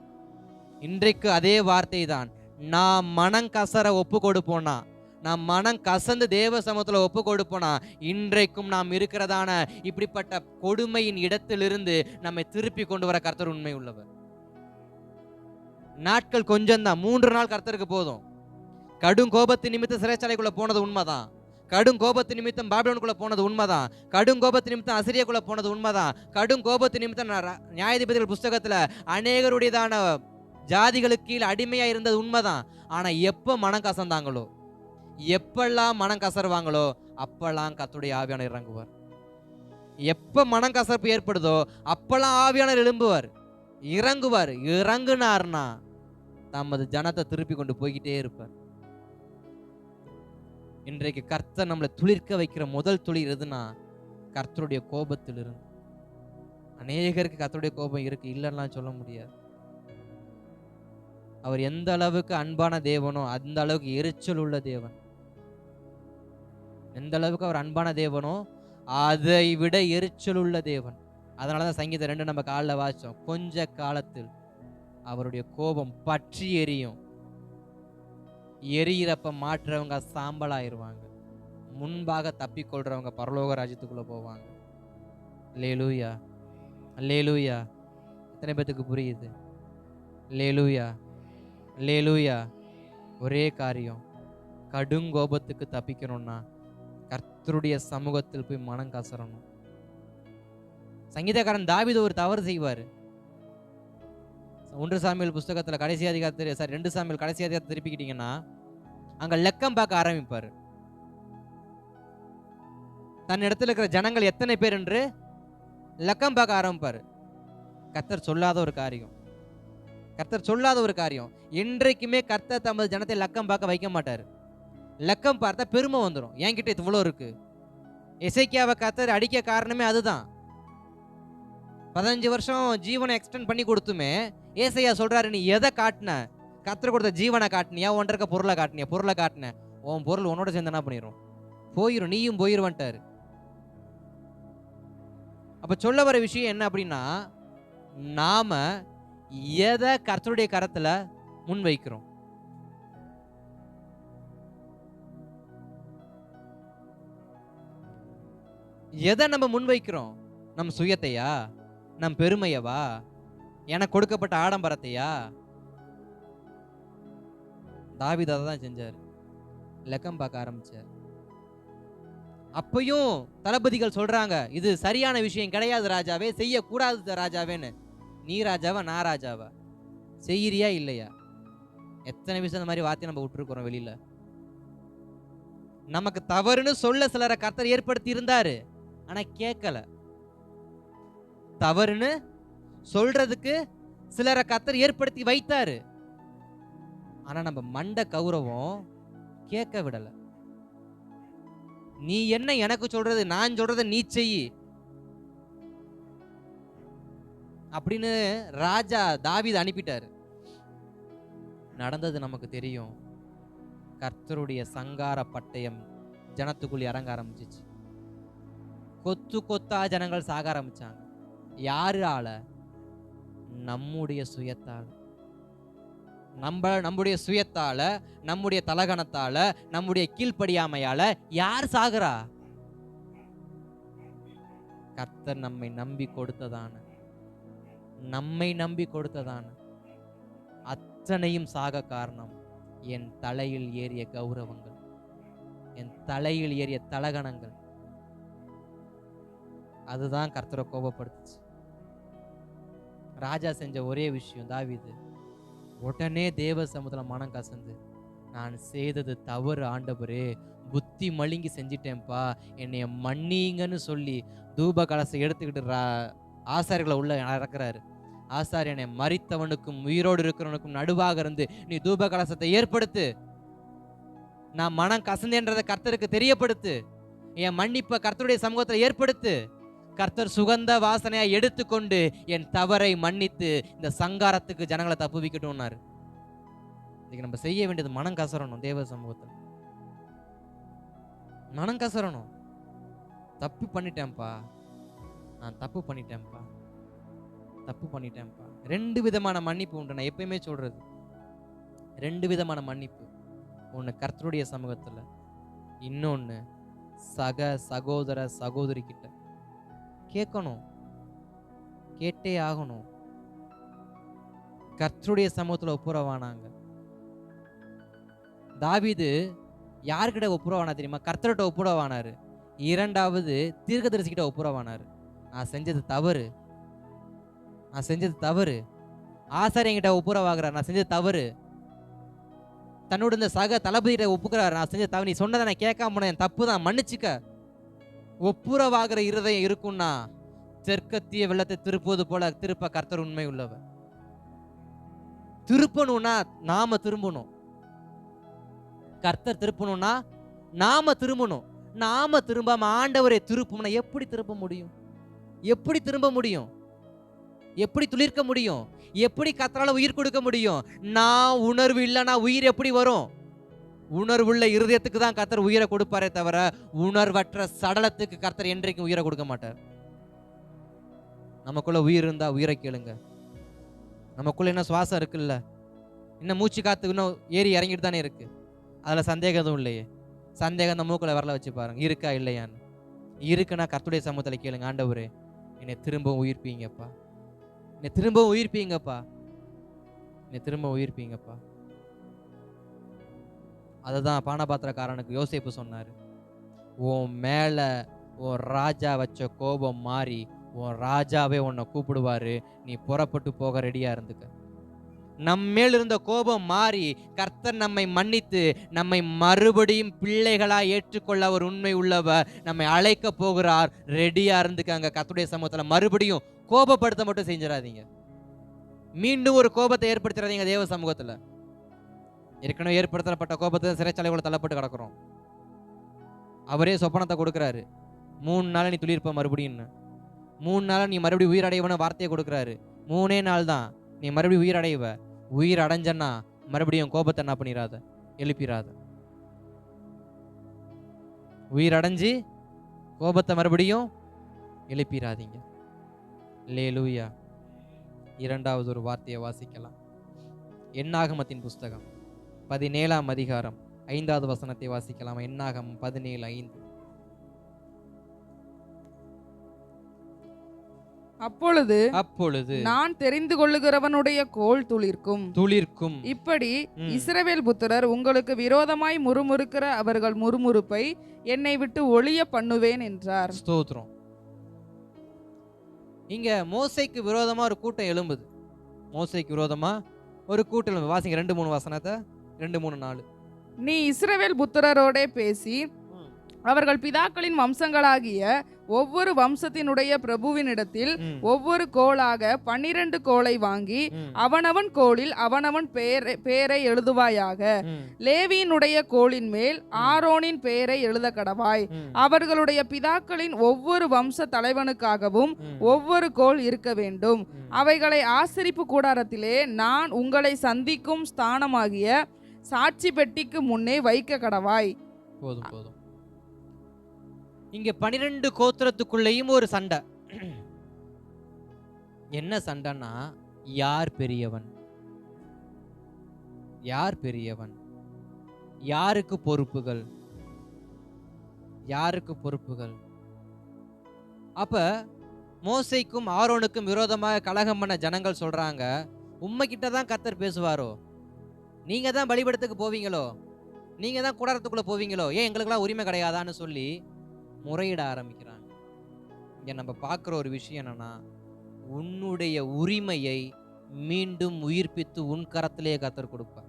Speaker 2: இன்றைக்கு அதே வார்த்தை தான். நான் மனம் கசர ஒப்பு கொடுப்போனா, நாம் மனம் கசந்து தேவ சமூகத்துல ஒப்பு கொடுப்போனா, இன்றைக்கும் நாம் இருக்கிறதான இப்படிப்பட்ட கொடுமையின் இடத்திலிருந்து நம்மை திருப்பி கொண்டு வர கர்த்தர் உண்மை உள்ளவர். நாட்கள் கொஞ்சம் தான், 3 நாள் கர்த்தருக்கு போதும். கடும் கோபத்து நிமித்தம் சிறைச்சாலைக்குள்ள போனது உண்மைதான், கடும் கோபத்து நிமித்தம் பாபிலோனுக்குள்ள போனது உண்மைதான், கடும் கோபத்து நிமித்தம் அசிரியாக்குள்ள போனது உண்மைதான், கடும் கோபத்து நிமித்தம் நியாயாதிபதிகள் புஸ்தகத்துல அநேகருடையதான ஜாதிகளுக்கு கீழே அடிமையா இருந்தது உண்மைதான். ஆனா எப்ப மனம் கசந்தாங்களோ, எப்பெல்லாம் மனம் கசருவாங்களோ அப்பெல்லாம் கர்த்தருடைய ஆவியானவர் இறங்குவார். எப்ப மனம் கசப்பு ஏற்படுதோ அப்பெல்லாம் ஆவியானவர் எழும்புவார், இறங்குவார். இறங்குனார்னா தமது ஜனத்தை திருப்பி கொண்டு போய்கிட்டே இருப்பார். இன்றைக்கு கர்த்தர் நம்மளை துளிர்க்க வைக்கிற முதல் துளிர் எதுனா கர்த்தருடைய கோபத்தில் இருந்து. அநேகருக்கு கர்த்தருடைய கோபம் இருக்கு, இல்லைன்னா சொல்ல முடியாது. அவர் எந்த அளவுக்கு அன்பான தேவனோ அந்த அளவுக்கு எரிச்சல் உள்ள தேவன். எந்த அளவுக்கு அவர் அன்பான தேவனோ அதை விட எரிச்சல் உள்ள தேவன். அதனாலதான் சங்கீதம் 2 நம்ம காலில் வாசிச்சோம், கொஞ்ச காலத்தில் அவருடைய கோபம் பற்றி எரியும், எரியிறப்ப மாற்றுறவங்க சாம்பலாயிருவாங்க, முன்பாக தப்பிக்கொள்றவங்க பரலோக ராஜ்யத்துக்குள்ள போவாங்க. அல்லேலூயா, அல்லேலூயா. எத்தனை பேத்துக்கு புரியுது? அல்லேலூயா, அல்லேலூயா. ஒரே காரியம், கடுங்கோபத்துக்கு தப்பிக்கணும்னா கர்த்தருடைய சமூகத்தில் போய் மனம் கசரணும். சங்கீதக்காரன் தாவீது ஒரு தவறு செய்வார். 1 சாமுவேல் புஸ்தகத்துல கடைசி அதிகாரத்தில் 2 சாமுவேல் கடைசி அதிகாரத்தை திருப்பிக்கிட்டீங்கன்னா அங்க லெக்கம் பார்க்க ஆரம்பிப்பாரு. தன் இடத்துல இருக்கிற ஜனங்கள் எத்தனை பேர் என்று லெக்கம் பார்க்க ஆரம்பிப்பாரு. கர்த்தர் சொல்லாத ஒரு காரியம். கர்த்தர் சொல்லாத ஒரு காரியம். என்றைக்குமே கர்த்தர் தமது ஜனத்தை லக்கம் பார்க்க வைக்க மாட்டார். லக்கம் பார்த்தா பெருமை வந்துடும், என்கிட்ட இவ்வளோ இருக்கு. எசேக்கியாவை கர்த்தர் அடிக்க காரணமே அதுதான். 15 வருஷம் ஜீவனை எக்ஸ்டெண்ட் பண்ணி கொடுத்துமே ஏசையா சொல்றாரு, நீ எதை காட்டின? கர்த்தர் கொடுத்த ஜீவனை காட்டினியா, ஒன்றை இருக்க பொருளை காட்டினியா? பொருளை காட்டின, உன் பொருள் உன்னோட சேர்ந்து என்ன பண்ணிடும்? போயிரும், நீயும் போயிருவன்ட்டாரு. அப்ப சொல்ல வர விஷயம் என்ன அப்படின்னா, நாம எதை கர்த்தருடைய கரத்துல முன் வைக்கிறோம்? எதை நம்ம முன் வைக்கிறோம்? நம் சுயத்தையா? நம் பெருமையவா? எனக்கு கொடுக்கப்பட்ட ஆடம்பரத்தையா? தாவீது அதை தான் செஞ்சார், லக்கம் பார்க்க ஆரம்பிச்சார். அப்பயும் தளபதிகள் சொல்றாங்க, இது சரியான விஷயம் கிடையாது ராஜாவே, செய்யக்கூடாது ராஜாவேன்னு. நீ ராஜாவா நான் ராஜாவா? செய்யறியா இல்லையா? எத்தனை விஷயம் இந்த மாதிரி வார்த்தை நம்ம விட்டுருக்கிறோம் வெளியில. நமக்கு தவறுன்னு சொல்ல சிலரை கர்த்தர் ஏற்படுத்தி இருந்தாரு, ஆனா கேட்கல. தவறுன்னு சொல்றதுக்கு சிலரை கர்த்தர் ஏற்படுத்தி வைத்தாரு, ஆனா நம்ம மண்ட கௌரவம் கேட்க விடல. நீ என்ன எனக்கு சொல்றது, நான் சொல்றத நீ செய் அப்படின்னு ராஜா தாவீது அனுப்பிட்டாரு. நடந்தது நமக்கு தெரியும். கர்த்தருடைய சங்கார பட்டயம் ஜனத்துக்குள் இறங்க ஆரம்பிச்சிச்சு. கொத்து கொத்தா ஜனங்கள் சாக ஆரம்பிச்சாங்க. யாரால? நம்முடைய சுயத்தால. நம்முடைய சுயத்தால, நம்முடைய தலகணத்தால, நம்முடைய கீழ்ப்படியாமையால யார் சாகுறா? கர்த்தர் நம்மை நம்பி கொடுத்ததான அத்தனையும் சாக காரணம் என் தலையில் ஏறிய கௌரவங்கள், என் தலையில் ஏறிய தலகணங்கள். அதுதான் கர்த்தரை கோபப்படுத்துச்சு. ராஜா செஞ்ச ஒரே விஷயம், தாவீது உடனே தேவ சமூகத்துல மனம் கசந்து, நான் செய்தது தவறு ஆண்டவரே, புத்தி மழுங்கி செஞ்சிட்டேன்ப்பா, என்னைய மன்னிங்கன்னு சொல்லி தூப கலசை எடுத்துக்கிட்டு ஆசாரிகளை உள்ள இறக்குறாரு. ஆசாரியனை மரித்தவனுக்கும் உயிரோடு இருக்கிறவனுக்கும் நடுவாக இருந்து நீ தூப கலசத்தை ஏற்படுத்து, நான் மனம் கசந்தேன்றதை கர்த்தருக்கு தெரியப்படுத்து, என் மன்னிப்பை கர்த்தருடைய சமூகத்தில் ஏற்படுத்து. கர்த்தர் சுகந்த வாசனையா எடுத்துக்கொண்டு என் தவறை மன்னித்து இந்த சங்காரத்துக்கு ஜனங்களை தப்புவிக்கட்டும்னாரு. இன்னைக்கு நம்ம செய்ய வேண்டியது மனம் கசரணும். தேவ சமூகத்தில் மனம் கசரணும். தப்பு பண்ணிட்டேன்ப்பா, நான் தப்பு பண்ணிட்டேன்ப்பா. 2 விதமான மன்னிப்பு உண்டு. நான் எப்பயுமே சொல்றது 2 விதமான மன்னிப்பு. ஒன்று கர்த்தருடைய சமூகத்துல, இன்னொன்னு சகோதர சகோதரி கிட்ட. கேட்கணும், கேட்டே ஆகணும். கர்த்தருடைய சமூகத்துல ஒப்புரவானாங்க. தாவீது யார்கிட்ட ஒப்புரவானா தெரியுமா? கர்த்தர்கிட்ட ஒப்புரவானாரு. 2வது தீர்க்கதரிசிகிட்ட ஒப்புரவானாரு. நான் செஞ்சது தவறு. ஆசாரியங்கிட்ட ஒப்புரவாகிறார், நான் செஞ்சது தவறு. தன்னோட இந்த சக தளபதியிட்ட ஒப்புக்கிறார், நான் செஞ்ச தவறு. நீ சொன்னதை நான் கேட்காம போனேன், தப்பு தான், மன்னிச்சுக்க. ஒப்புரவாகிற இருதயம் இருக்கும்னா தெற்கத்திய வெள்ளத்தை திருப்புவது போல திருப்ப கர்த்தர் உண்மை உள்ளவர். திருப்பணும்னா நாம திரும்பணும். கர்த்தர் திருப்பணும்னா நாம திரும்பணும். நாம திரும்பாம ஆண்டவரை திருப்போம்னா எப்படி திரும்ப முடியும்? எப்படி திரும்ப முடியும்? எப்படி துளிர்க்க முடியும்? எப்படி கர்த்தரால உயிர் கொடுக்க முடியும்? நான் உணர்வு இல்லைன்னா உயிர் எப்படி வரும்? உணர்வுள்ள இருதயத்துக்கு தான் கர்த்தர் உயிரை கொடுப்பாரே தவிர உணர்வற்ற சடலத்துக்கு கர்த்தர் என்றைக்கும் உயிரை கொடுக்க மாட்டார். நமக்குள்ள உயிர் இருந்தா உயிரை கேளுங்க. நமக்குள்ள என்ன சுவாசம் இருக்குல்ல, இன்னும் மூச்சு காத்து இன்னும் ஏறி இறங்கிட்டு தானே இருக்கு. அதுல சந்தேகம் எதுவும் இல்லையே. சந்தேகம் அந்த மூக்குல வரல வச்சு பாருங்க, இருக்கா இல்லையான்னு. இருக்குன்னா கர்த்தருடைய சமூகத்துல கேளுங்க, ஆண்டவரே என்னை திரும்பவும் உயிர்ப்பீங்கப்பா, என்னை திரும்பவும் உயிர்ப்பீங்கப்பா, என்னை திரும்ப உயிர்ப்பீங்கப்பா. அதுதான் பானபாத்திரக்காரனுக்கு யோசேப்பு சொன்னாரு, உன் மேல உன் ராஜா வச்ச கோபம் மாறி உன் ராஜாவே உன்னை கூப்பிடுவாரு, நீ புறப்பட்டு போக ரெடியா இருந்துக்க. நம்மேல் இருந்த கோபம் மாறி கர்த்தர் நம்மை மன்னித்து நம்மை மறுபடியும் பிள்ளைகளா ஏற்றுக்கொள்ள அவர் உண்மை உள்ளவர், நம்மை அழைக்க போகிறார். ரெடியா இருந்துக்காங்க. கர்த்தருடைய சமூகத்துல மறுபடியும் கோபப்படுத்த மட்டும் செஞ்சிடாதீங்க. மீண்டும் ஒரு கோபத்தை ஏற்படுத்துறாதீங்க தேவ சமூகத்துல. ஏற்கனவே ஏற்படுத்தப்பட்ட கோபத்தை சிறைச்சாலைக்குள்ள தள்ளப்பட்டு கிடக்குறோம். அவரே சொப்பனத்தை கொடுக்குறாரு, 3 நாள் நீ துளிர்ப்ப மறுபடியும், 3 நாள் நீ மறுபடியும் உயிரடைவன வார்த்தையை கொடுக்குறாரு. 3 நாள் தான் நீ மறுபடியும் உயிரடைவ. உயிர் அடைஞ்சன்னா மறுபடியும் கோபத்தை என்ன பண்ணிடாத, எழுப்பிடாத. உயிர் அடைஞ்சு கோபத்தை மறுபடியும் எழுப்பிடாதீங்க. அல்லேலூயா. இரண்டாவது ஒரு வார்த்தையை வாசிக்கலாம். என்னாகமத்தின் புஸ்தகம் 17ஆம் அதிகாரம் 5வது வசனத்தை வாசிக்கலாம். என்னாகமம் 17:5.
Speaker 3: அப்பொழுது நான் தெரிந்து கொள்ளுகிறவனுடைய கோல் துளிர்க்கும். இப்படி இஸ்ரவேல் புத்திரர் உங்களுக்கு விரோதமாய் முறுமுறுக்கிற அவர்கள் முறுமுறுப்பை என்னை விட்டு ஒழிய பண்ணுவேன் என்றார்.
Speaker 2: ஸ்தோத்திரம். இங்க மோசேக்கு விரோதமா ஒரு கூட்டம் எழும்புது. மோசேக்கு விரோதமா ஒரு கூட்டம். வாசிங்க 2-3 வசனத்தை, 2-3-4.
Speaker 3: நீ இஸ்ரவேல் புத்திரரோடே பேசி அவர்கள் பிதாக்களின் வம்சங்களாகிய ஒவ்வொரு வம்சத்தினுடைய பிரபுவினிடத்தில் ஒவ்வொரு கோலாக 12 கோலை வாங்கி அவனவன் கோலில் அவனவன் பெயரை எழுதுவாயாக. லேவியினுடைய கோலின் மேல் ஆரோனின் பெயரை எழுத கடவாய். அவர்களுடைய பிதாக்களின் ஒவ்வொரு வம்ச தலைவனுக்காகவும் ஒவ்வொரு கோல் இருக்க வேண்டும். அவைகளை ஆசரிப்பு கூடாரத்திலே நான் உங்களை சந்திக்கும் ஸ்தானமாகிய சாட்சி பெட்டிக்கு முன்னே வைக்க கடவாய்.
Speaker 2: போதும் போதும். இங்க 12 கோத்திரத்துக்குள்ளேயும் ஒரு சண்டை. என்ன சண்டைன்னா, யார் பெரியவன், யார் பெரியவன், யாருக்கு பொறுப்புகள், யாருக்கு பொறுப்புகள். அப்ப மோசேக்கும் ஆரோனுக்கும் விரோதமாக கலகம் பண்ண ஜனங்கள் சொல்றாங்க, உம்மைக்கிட்ட தான் கர்த்தர் பேசுவாரோ, நீங்க தான் பலிபீடத்துக்கு போவீங்களோ, நீங்க தான் கூடாரத்துக்குள்ள போவீங்களோ, ஏன் எங்களுக்கெல்லாம் உரிமை கிடையாதான்னு சொல்லி முறையிட ஆரம்பிக்கிறாங்க. இங்க நம்ம பார்க்குற ஒரு விஷயம் என்னன்னா, உன்னுடைய உரிமையை மீண்டும் உயிர்ப்பித்து உன் கரத்திலே கர்த்தர் கொடுப்பார்.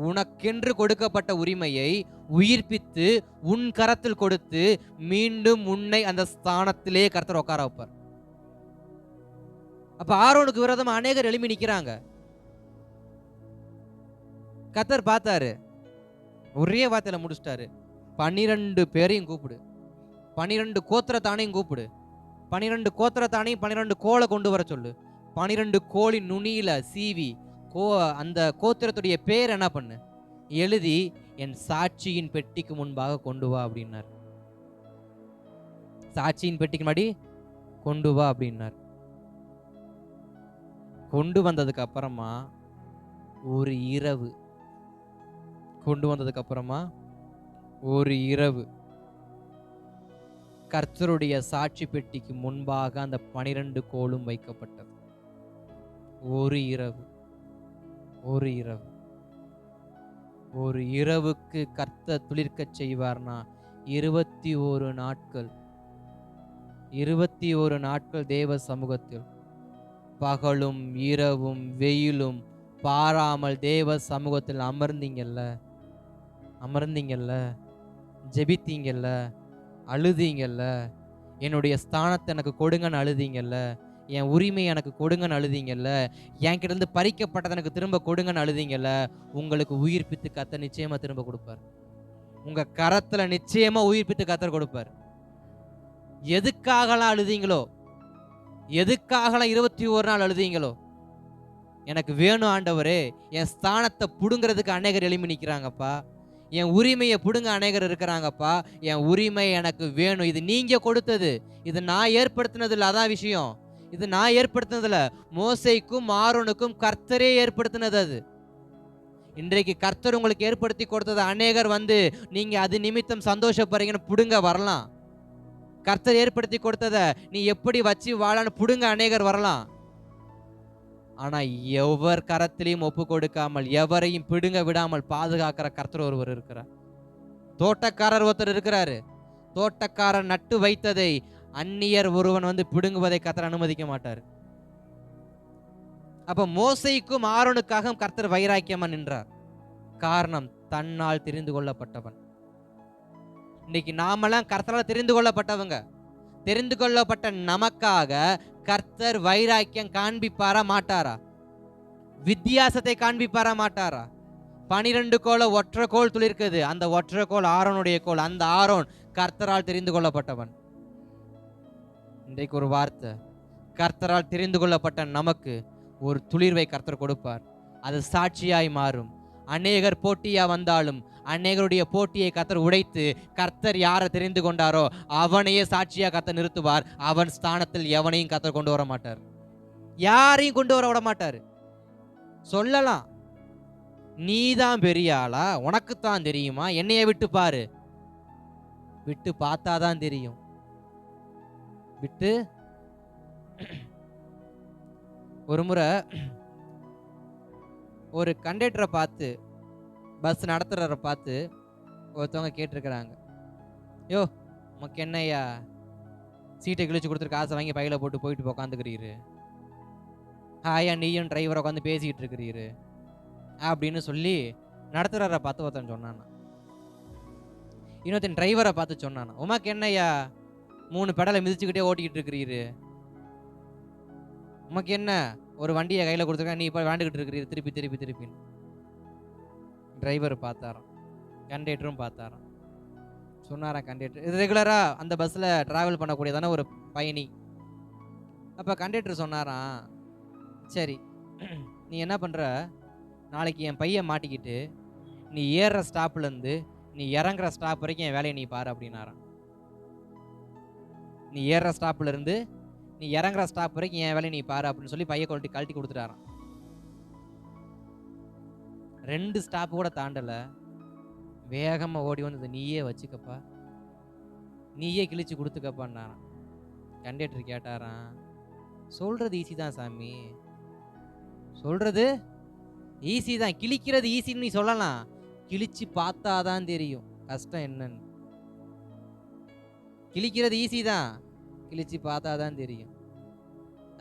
Speaker 2: உனக்கென்று கொடுக்கப்பட்ட உரிமையை உயிர்ப்பித்து உன் கரத்தில் கொடுத்து மீண்டும் உன்னை அந்த ஸ்தானத்திலே கர்த்தர் உட்கார வைப்பார். அப்ப ஆரோனுக்கு விரோதமா அநேகர் எழுப்பி நிக்கிறாங்க. கர்த்தர் பார்த்தாரு, ஒரே வார்த்தையில முடிச்சிட்டாரு. 12 பேரையும் கூப்பிடு, 12 கோத்திரத்தானையும் கூப்பிடு, 12 கோத்திரத்தானையும் 12 கோலை கொண்டு வர சொல்லு. 12 கோளின் நுனியில சீவி அந்த கோத்திரத்துடைய பேர் என்ன பண்ணு எழுதி என் சாட்சியின் பெட்டிக்கு முன்பாக கொண்டு வா அப்படின்னார். சாட்சியின் பெட்டிக்கு முன்னாடி கொண்டு வா அப்படின்னார். கொண்டு வந்ததுக்கு அப்புறமா ஒரு இரவு, கொண்டு வந்ததுக்கு அப்புறமா ஒரு இரவு கர்த்தருடைய சாட்சி பெட்டிக்கு முன்பாக அந்த 12 கோலும் வைக்கப்பட்டது. ஒரு இரவு, ஒரு இரவு, ஒரு இரவுக்கு கர்த்தர் துளிர்க்க செய்வார்னா 21 நாட்கள், 21 நாட்கள் தேவ சமூகத்தில் பகலும் இரவும் வெயிலும் பாராமல் தேவ சமூகத்தில் அமர்ந்தீங்கல்ல, ஜெபித்தீங்கல்ல, அழுதீங்கல்ல, என்னுடைய ஸ்தானத்தை எனக்கு கொடுங்கன்னு அழுதீங்கல்ல, என் உரிமை எனக்கு கொடுங்கன்னு அழுதீங்கல்ல, என்கிட்ட இருந்து பறிக்கப்பட்டதை எனக்கு திரும்ப கொடுங்கன்னு அழுதீங்கல்ல, உங்களுக்கு உயிர்ப்பித்து கர்த்தர் நிச்சயமா திரும்ப கொடுப்பார். உங்க கரத்துல நிச்சயமா உயிர்ப்பித்து கர்த்தர் கொடுப்பார். எதுக்காகலாம் அழுதீங்களோ, எதுக்காகலாம் 21 நாள் அழுதீங்களோ, எனக்கு வேணும் ஆண்டவரே, என் ஸ்தானத்தை புடுங்கிறதுக்கு அநேகர் எழுப்பி நிற்கிறாங்கப்பா, என் உரிமையை புடுங்க அநேகர் இருக்கிறாங்கப்பா, என் உரிமை எனக்கு வேணும், இது நீங்க கொடுத்தது, இது நான் ஏற்படுத்தினது இல்லை. அதான் விஷயம், இது நான் ஏற்படுத்தினதில்ல, மோசேக்கும் ஆரோனுக்கும் கர்த்தரே ஏற்படுத்தினது. அது இன்றைக்கு கர்த்தர் உங்களுக்கு ஏற்படுத்தி கொடுத்தது அநேகர் வந்து நீங்க அது நிமித்தம் சந்தோஷப்படுறீங்கன்னு புடுங்க வரலாம். கர்த்தர் ஏற்படுத்தி கொடுத்ததை நீ எப்படி வச்சு வாழன்னு புடுங்க அநேகர் வரலாம். ஆனா எவர் கரத்திலையும் ஒப்பு கொடுக்காமல் எவரையும் பிடுங்க விடாமல் பாதுகாக்கிற கர்த்தர் ஒருவர் இருக்கிறார். தோட்டக்காரர் ஒருத்தர் இருக்கிறாரு. தோட்டக்காரர் நட்டு வைத்ததை அந்நியர் ஒருவன் வந்து பிடுங்குவதை கர்த்தர் அனுமதிக்க மாட்டார். அப்ப மோசேக்கும் ஆரோனுக்காக கர்த்தர் வைராக்கியமா நின்றார். காரணம், தன்னால் தெரிந்து கொள்ளப்பட்டவன். இன்னைக்கு நாமெல்லாம் கர்த்தரால் தெரிந்து கொள்ளப்பட்டவங்க. தெரிந்து கொள்ளப்பட்ட நமக்காக கர்த்தர் வைராக்கியம் காண்பிப்பாரா மாட்டாரா? வித்தியாசத்தை காண்பிப்பாரா மாட்டாரா? 12 கோலை ஒற்றை கோல் துளிர்க்குது. அந்த ஒற்றை கோல் ஆரோனுடைய கோல். அந்த ஆரோன் கர்த்தரால் தெரிந்து கொள்ளப்பட்டவன். இன்றைக்கு ஒரு வார்த்தை, கர்த்தரால் தெரிந்து கொள்ளப்பட்ட நமக்கு ஒரு துளிர்வை கர்த்தர் கொடுப்பார். அது சாட்சியாய் மாறும். அநேகர் போட்டியா வந்தாலும் அநேகருடைய போட்டியை கர்த்தர் உடைத்து கர்த்தர் யாரை தெரிந்து கொண்டாரோ அவனையே சாட்சியா கர்த்தர் நிறுத்துவார். அவன் ஸ்தானத்தில் எவனையும் கர்த்தர் கொண்டு வர மாட்டார். யாரையும் கொண்டு வர விட மாட்டார். சொல்லலாம், நீதான் பெரிய ஆளா, உனக்குத்தான் தெரியுமா, என்னைய விட்டு பாரு. விட்டு பார்த்தாதான் தெரியும். விட்டு ஒரு முறை ஒரு கண்டக்டரை பார்த்து, பஸ் நடத்துறவரை பார்த்து ஒருத்தவங்க கேட்டிருக்கிறாங்க, யோ உனக்கு என்னையா சீட்டை கிழிச்சு கொடுத்துரு, காசை வாங்கி பையில போட்டு போயிட்டு உட்காந்துக்கிறீரு, ஹாயா நீயும் டிரைவரை உட்காந்து பேசிக்கிட்டு இருக்கிறீரு அப்படின்னு சொல்லி நடத்துறவரை பார்த்து ஒருத்தன் சொன்னானா. இன்னொருத்தன் டிரைவரை பார்த்து சொன்னானா, உமாக்கு என்னையா 3 பெடலை மிதிச்சுக்கிட்டே ஓட்டிக்கிட்டு இருக்கிறீரு, உமக்கு என்ன ஒரு வண்டியை கையில் கொடுத்துருக்க, நீ இப்போ வேண்டுகிட்டு இருக்கிறீரு திருப்பி திருப்பி திருப்பின்னு. டிரைவர் பார்த்தாராம், கண்டக்டரும் பார்த்தாராம். சொன்னாராம் கண்டக்டர், இது ரெகுலராக அந்த பஸ்ஸில் ட்ராவல் பண்ணக்கூடியதான ஒரு பயணி. அப்போ கண்டக்டர் சொன்னாராம், சரி நீ என்ன பண்ணுற, நாளைக்கு என் பையன் மாட்டிக்கிட்டு நீ ஏறுற ஸ்டாப்லேருந்து நீ இறங்குற ஸ்டாப் வரைக்கும் என் வேலையை நீ பாரு அப்படின்னாராம். நீ ஏறுற ஸ்டாப்லேருந்து நீ இறங்குற ஸ்டாப் வரைக்கும் என் வேலையை நீ பாரு அப்படின்னு சொல்லி பைய கழட்டி கொடுத்துட்டாராம். 2 ஸ்டாப் கூட தாண்டலை, வேகமாக ஓடி வந்து நீயே வச்சுக்கப்பா, நீயே கிழிச்சு கொடுத்துக்கப்பான்னாராம். கண்டக்டர் கேட்டாராம், சொல்கிறது ஈஸி தான் சாமி, சொல்கிறது ஈஸி தான், கிழிக்கிறது ஈஸின்னு நீ சொல்லலாம், கிழிச்சு பார்த்தாதான் தெரியும் கஷ்டம் என்னன்னு. கிழிக்கிறது ஈஸி தான், கிழிச்சு பார்த்தாதான் தெரியும்.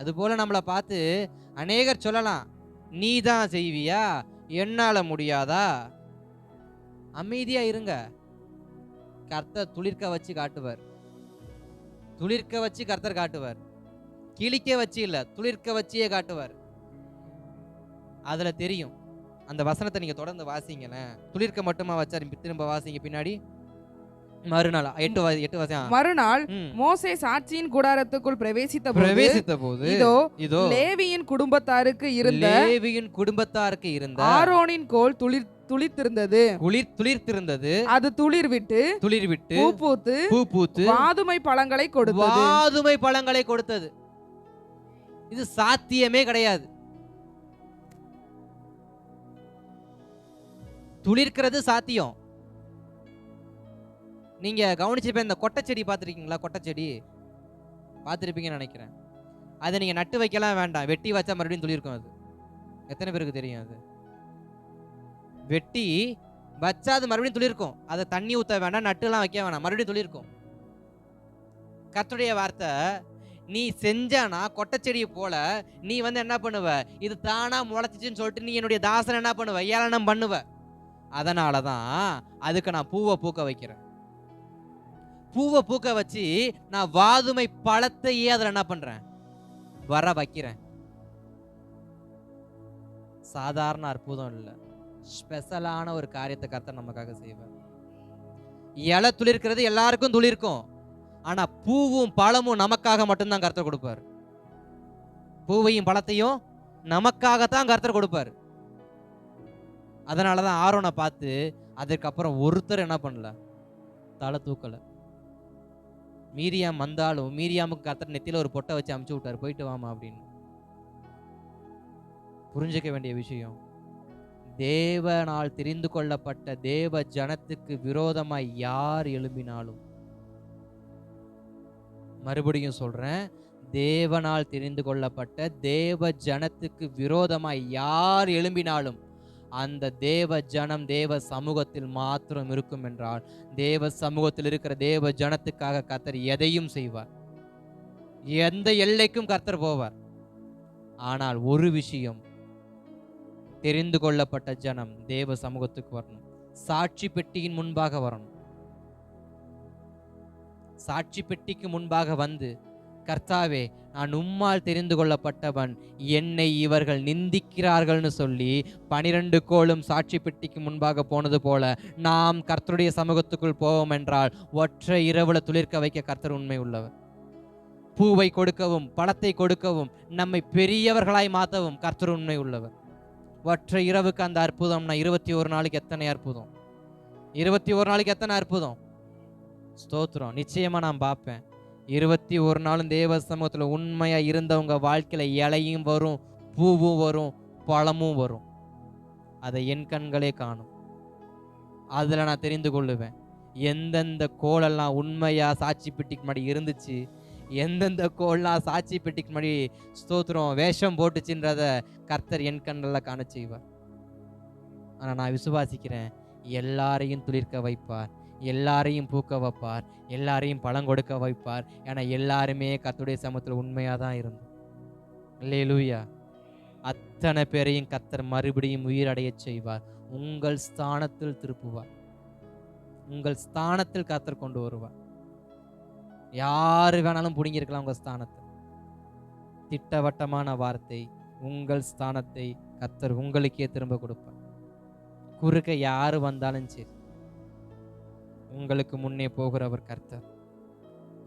Speaker 2: அதுபோல நம்மளை பார்த்து அநேகர் சொல்லலாம், நீ தான் செய்வியா, என்னால முடியாதா? அமைதியா இருங்க, கர்த்தர் துளிர்க்க வச்சு காட்டுவார். துளிர்க்க வச்சு கர்த்தர் காட்டுவார். கிழிக்க வச்சு இல்ல, துளிர்க்க வச்சியே காட்டுவார். அதுல தெரியும். அந்த வசனத்தை நீங்க தொடர்ந்து வாசிங்களேன். துளிர்க்க மட்டுமா வச்சாரு, திரும்ப வாசிங்க பின்னாடி. மறுநாள் 8 வசனம்.
Speaker 3: மறுநாள் மோசே சாட்சியின் கூடாரத்துக்குள் பிரவேசித்த போது இதோ லேவியின் குடும்பத்தாருக்கு இருந்த ஆரோனின் கோல் துளிர்த்திருந்தது. அது துளிர்விட்டு பூ பூத்து வாதுமை பழங்களை கொடுத்தது.
Speaker 2: இது சாத்தியமே கிடையாது. துளிர்க்கிறது சாத்தியம். நீங்க கவனிச்சிருப்ப, இந்த கொட்டை செடி பார்த்துருக்கீங்களா? கொட்டை செடி பார்த்துருப்பீங்கன்னு நினைக்கிறேன். அதை நீங்க நட்டு வைக்கலாம் வேண்டாம், வெட்டி வச்சா மறுபடியும் துளிர்க்கும். அது எத்தனை பேருக்கு தெரியும்? அது வெட்டி வச்சா அது மறுபடியும் துளிர்க்கும். அதை தண்ணி ஊற்ற வேண்டாம், நட்டுலாம் வைக்க வேணாம், மறுபடியும் துளிர்க்கும். கர்த்தருடைய வார்த்தை, நீ செஞ்சானா கொட்டை செடியை போல நீ என்ன பண்ணுவ, இது தானா முளைச்சிச்சுன்னு சொல்லிட்டு நீ என்னுடைய தாசனை என்ன பண்ணுவ, ஏளனம் பண்ணுவ. அதனாலதான் அதுக்கு நான் பூவை பூக்க வைக்கிறேன். பூவை பூக்க வச்சு நான் வாதுமை பழத்தையே அதில் என்ன பண்றேன், வர வைக்கிறேன். சாதாரண அற்புதம் இல்லை, ஸ்பெஷலான ஒரு காரியத்தை கர்த்தர் நமக்காக செய்வார். இலை துளிர்க்கிறது எல்லாருக்கும் துளிர்க்கும், ஆனா பூவும் பழமும் நமக்காக மட்டும்தான் கர்த்தர் கொடுப்பார். பூவையும் பழத்தையும் நமக்காகத்தான் கர்த்தர் கொடுப்பார். அதனாலதான் ஆரோனை பார்த்து அதுக்கப்புறம் ஒருத்தர் என்ன பண்ணல, தலை தூக்கல. மீரியாம் வந்தாலும் மீரியாமுக்கு கர்த்தர் நெத்தியில ஒரு பொட்டை வச்சு அமுச்சு விட்டார், போயிட்டு வாமா அப்படின்னு. புரிஞ்சுக்க வேண்டிய விஷயம், தேவனால் தெரிந்து கொள்ளப்பட்ட தேவ ஜனத்துக்கு விரோதமாய் யார் எழும்பினாலும், மறுபடியும் சொல்றேன், தேவனால் தெரிந்து கொள்ளப்பட்ட தேவ ஜனத்துக்கு விரோதமாய் யார் எழும்பினாலும் அந்த தேவ ஜனம் தேவ சமூகத்தில் மாத்திரம் இருக்கும் என்றால், தேவ சமூகத்தில் இருக்கிற தேவ ஜனத்துக்காக கர்த்தர் எதையும் செய்வார், எந்த எல்லைக்கும் கர்த்தர் போவார். ஆனால் ஒரு விஷயம், தெரிந்து கொள்ளப்பட்ட ஜனம் தேவ சமூகத்துக்கு வரணும், சாட்சி பெட்டியின் முன்பாக வரணும். சாட்சி பெட்டிக்கு முன்பாக வந்து, கர்த்தாவே நான் உம்மால் தெரிந்து கொள்ளப்பட்டவன், என்னை இவர்கள் நிந்திக்கிறார்கள்னு சொல்லி 12 கோலும் சாட்சி பெட்டிக்கு முன்பாக போனது போல நாம் கர்த்தருடைய சமூகத்துக்குள் போவோம் என்றால் ஒற்றை இரவுல துளிர்க்க வைக்க கர்த்தர் உண்மை உள்ளவர். பூவை கொடுக்கவும் பழத்தை கொடுக்கவும் நம்மை பெரியவர்களாய் மாற்றவும் கர்த்தர் உண்மை உள்ளவர். ஒற்றை இரவுக்கு அந்த அற்புதம்னா 21 நாளைக்கு எத்தனை அற்புதம், 21 நாளைக்கு எத்தனை அற்புதம். ஸ்தோத்திரம். நிச்சயமா நான் பார்ப்பேன் 21 நாளும் தேவ சமூகத்துல உண்மையா இருந்தவங்க வாழ்க்கையில இலையும் வரும், பூவும் வரும், பழமும் வரும். அதை என் கண்களே காணும். அதுல நான் தெரிந்து கொள்ளுவேன் எந்தெந்த கோலெல்லாம் உண்மையா சாட்சி பெட்டிக்கு முன்னாடி இருந்துச்சு, எந்தெந்த கோல்லாம் சாட்சி பெட்டிக்கு முன்னாடி ஸ்தோத்திரம் வேஷம் போட்டுச்சுன்றத கர்த்தர் என் கண்ணில் காண செய்வார். ஆனா நான் விசுவாசிக்கிறேன், எல்லாரையும் துளிர்க்க வைப்பார், எல்லாரையும் பூக்க வைப்பார், எல்லாரையும் பழம் கொடுக்க வைப்பார். ஏன்னா எல்லாருமே கர்த்தருடைய சமூகத்தில் உண்மையாக தான் இருந்தோம். அல்லேலூயா. அத்தனை பேரையும் கர்த்தர் மறுபடியும் உயிரடைய செய்வார். உங்கள் ஸ்தானத்தில் திருப்புவார், உங்கள் ஸ்தானத்தில் கர்த்தர் கொண்டு வருவார். யாரு வேணாலும் பிடுங்கிருக்கலாம் உங்க ஸ்தானத்தை. திட்டவட்டமான வார்த்தை, உங்கள் ஸ்தானத்தை கர்த்தர் உங்களுக்கே திரும்ப கொடுப்பார். குறுக்க யாரு வந்தாலும் சரி, உங்களுக்கு முன்னே போகிறவர் கர்த்தர்,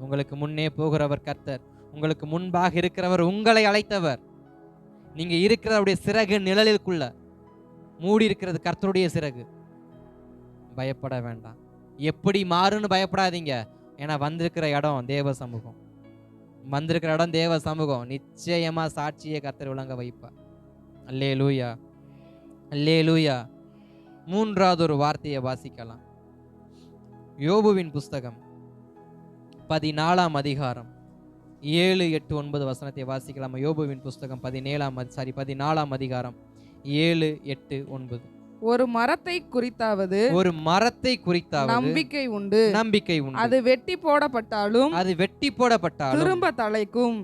Speaker 2: உங்களுக்கு முன்னே போகிறவர் கர்த்தர். உங்களுக்கு முன்பாக இருக்கிறவர் உங்களை அழைத்தவர். நீங்க இருக்கிறவருடைய சிறகு நிழலுக்குள்ள மூடி இருக்கிறது கர்த்தருடைய சிறகு. பயப்பட வேண்டாம். எப்படி மாறுன்னு பயப்படாதீங்க. ஏன்னா வந்திருக்கிற இடம் தேவ சமூகம், வந்திருக்கிற இடம் தேவ சமூகம். நிச்சயமா சாட்சியை கர்த்தர் விளங்க வைப்பார். அல்லேலூயா, அல்லேலூயா. மூன்றாவது ஒரு வார்த்தையை வாசிக்கலாம். யோபுவின் புஸ்தகம் 14ஆம் அதிகாரம் 7, 8, 9 வசனத்தை வாசிக்கலாம். யோபுவின் புஸ்தகம் 14ஆம் அதிகாரம் 7, 8, 9.
Speaker 3: ஒரு மரத்தை குறித்தாவது,
Speaker 2: ஒரு மரத்தை குறித்தாவது
Speaker 3: நம்பிக்கை உண்டு,
Speaker 2: நம்பிக்கை உண்டு.
Speaker 3: அது வெட்டி போடப்பட்டாலும்,
Speaker 2: அது வெட்டி போடப்பட்டாலும்
Speaker 3: திரும்ப தழைக்கும்.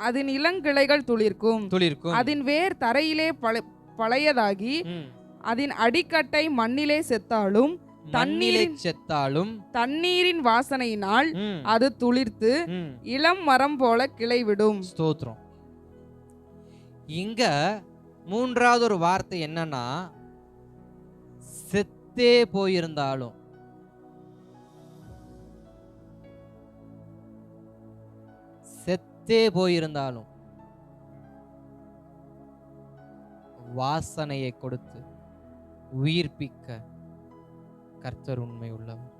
Speaker 3: அதன் இளங்கிளைகள் துளிர்க்கும்,
Speaker 2: துளிர்க்கும்.
Speaker 3: அதன் வேர் தரையிலே பழையதாகி, அதன் அடிக்கட்டை மண்ணிலே செத்தாலும், தண்ணீரின் வாசனையினால் அது துளிர்த்து இளம் மரம் போல கிளைவிடும்.
Speaker 2: ஸ்தோத்திரம். இங்க மூன்றாவது ஒரு வார்த்தை என்னன்னா, செத்தே போயிருந்தாலும், செத்தே போயிருந்தாலும் வாசனையை கொடுத்து உயிர்ப்பிக்க கர்த்தர் உண்மை உள்ளவர்.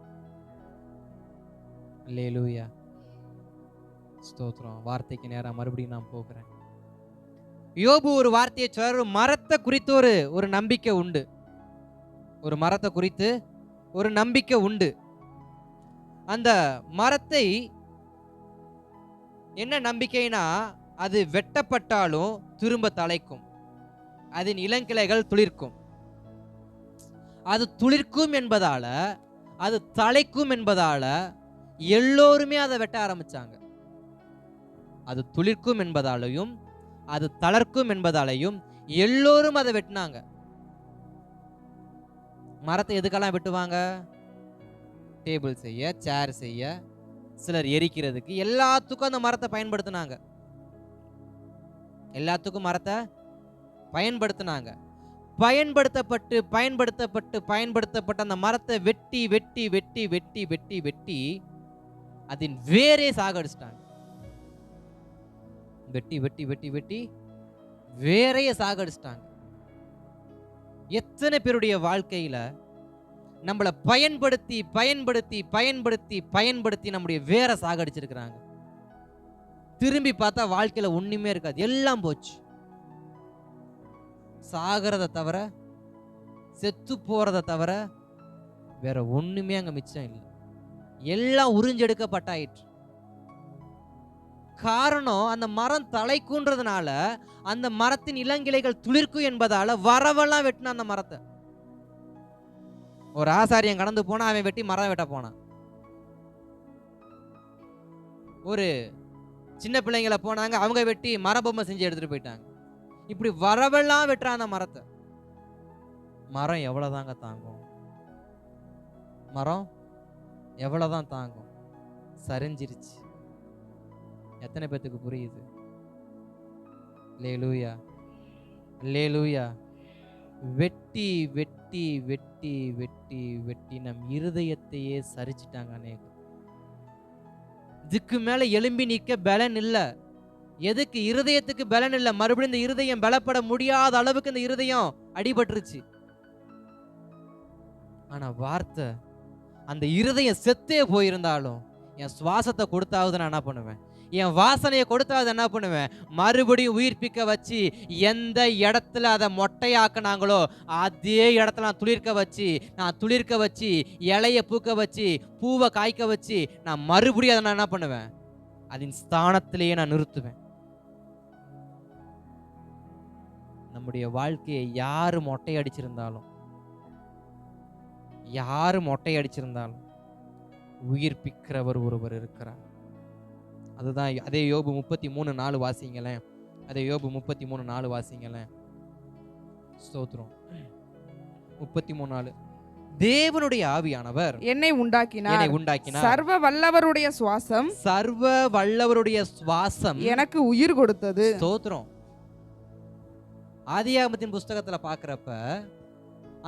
Speaker 2: அல்லேலூயா, ஸ்தோத்திரம். வார்த்தைக்கு நேரம் மறுபடியும் நான் போகிறேன். யோபு ஒரு வார்த்தையை சொல்ற, மரத்தை குறித்து ஒரு நம்பிக்கை உண்டு. ஒரு மரத்தை குறித்து ஒரு நம்பிக்கை உண்டு. அந்த மரத்தை என்ன நம்பிக்கைனா, அது வெட்டப்பட்டாலும் திரும்ப தழைக்கும், அதன் இளங்கிளைகள் துளிர்க்கும். அது துளிர்க்கும் என்பதால, அது தழைக்கும் என்பதால எல்லோருமே அதை வெட்ட ஆரம்பிச்சாங்க. அது துளிர்க்கும் என்பதாலையும் அது தளர்க்கும் என்பதாலையும் எல்லோரும் அதை வெட்டினாங்க. மரத்தை எதுக்கெல்லாம் வெட்டுவாங்க? டேபிள் செய்ய, சேர் செய்ய, சிலர் எரிக்கிறதுக்கு, எல்லாத்துக்கும் அந்த மரத்தை பயன்படுத்தினாங்க. எல்லாத்துக்கும் மரத்தை பயன்படுத்தினாங்க. பயன்படுத்தப்பட்டு பயன்படுத்தப்பட்டு பயன்படுத்தப்பட்ட அந்த மரத்தை வெட்டி வெட்டி வெட்டி வெட்டி வெட்டி வெட்டி அதன் வேரே சாகடிச்சிட்டாங்க. வெட்டி வெட்டி வெட்டி வெட்டி வேறைய சாகடிச்சிட்டாங்க. எத்தனை பேருடைய வாழ்க்கையில நம்மளை பயன்படுத்தி பயன்படுத்தி பயன்படுத்தி பயன்படுத்தி நம்முடைய வேற சாகடிச்சிருக்கிறாங்க. திரும்பி பார்த்தா வாழ்க்கையில ஒண்ணுமே இருக்காது, எல்லாம் போச்சு. சாகிறத தவிர, செத்து போறத தவிர வேற ஒண்ணுமே அங்க மிச்சம் இல்லை. எல்லாம் உறிஞ்செடுக்கப்பட்டாயிற்று. காரணம், அந்த மரம் தலைக்குன்றதுனால, அந்த மரத்தின் இளங்கிளைகள் துளிர்க்கும் என்பதால வரவெல்லாம் வெட்டின அந்த மரத்தை. ஒரு ஆசாரியன் கடந்து போனா அவன் வெட்டி மரம் வெட்ட போனான். ஒரு சின்ன பிள்ளைங்களை போனாங்க, அவங்க வெட்டி மரபொம்மை செஞ்சு எடுத்துட்டு போயிட்டாங்க. இப்படி வரவெல்லாம் வெட்டுறான் அந்த மரத்தை. மரம் எவ்வளவுதாங்க தாங்கும்? மரம் எவ்வளவுதான் தாங்கும்? சரிஞ்சிருச்சு. எத்தனை பேத்துக்கு புரியுது? அல்லேலூயா, அல்லேலூயா. வெட்டி வெட்டி வெட்டி வெட்டி வெட்டி நம் இருதயத்தையே சரிச்சிட்டாங்க அநேகம். இதுக்கு மேல எழும்பி நிக்க பலன் இல்ல. எதுக்கு? இருதயத்துக்கு பலன் இல்ல. மறுபடியும் இந்த இருதயம் பலப்பட முடியாத அளவுக்கு இந்த இருதயம் அடிபட்டுருச்சு. ஆனா வார்த்தை, அந்த இருதயம் செத்தே போயிருந்தாலும் என் சுவாசத்தை கொடுத்தாவது நான் என்ன பண்ணுவேன்? என் வாசனையை கொடுத்தாவது என்ன பண்ணுவேன்? மறுபடியும் உயிர்ப்பிக்க வச்சு, எந்த இடத்துல அதை மொட்டையாக்குனாங்களோ அதே இடத்துல நான் துளிர்க்க வச்சு இலைய பூக்க வச்சு பூவை காய்க்க வச்சு நான் மறுபடியும் அதை நான் என்ன பண்ணுவேன்? அதன் ஸ்தானத்திலேயே நான் நிறுத்துவேன். நம்முடைய வாழ்க்கையை யாரு மொட்டை அடிச்சிருந்தாலும் உயிர்ப்பிக்கிறவர் ஒருவர் இருக்கிறார். அதுதான். அதே யோபு 33:4 வாசிங்களேன். அதே யோபு 33:4 வாசிங்களேன். ஸ்தோத்திரம். 33:4. தேவனுடைய ஆவியானவர் என்னை உண்டாக்கினார்.
Speaker 3: சர்வ வல்லவருடைய சுவாசம் எனக்கு உயிர் கொடுத்தது.
Speaker 2: ஸ்தோத்திரம். ஆதியாகமத்தின் புஸ்தகத்துல பாக்குறப்ப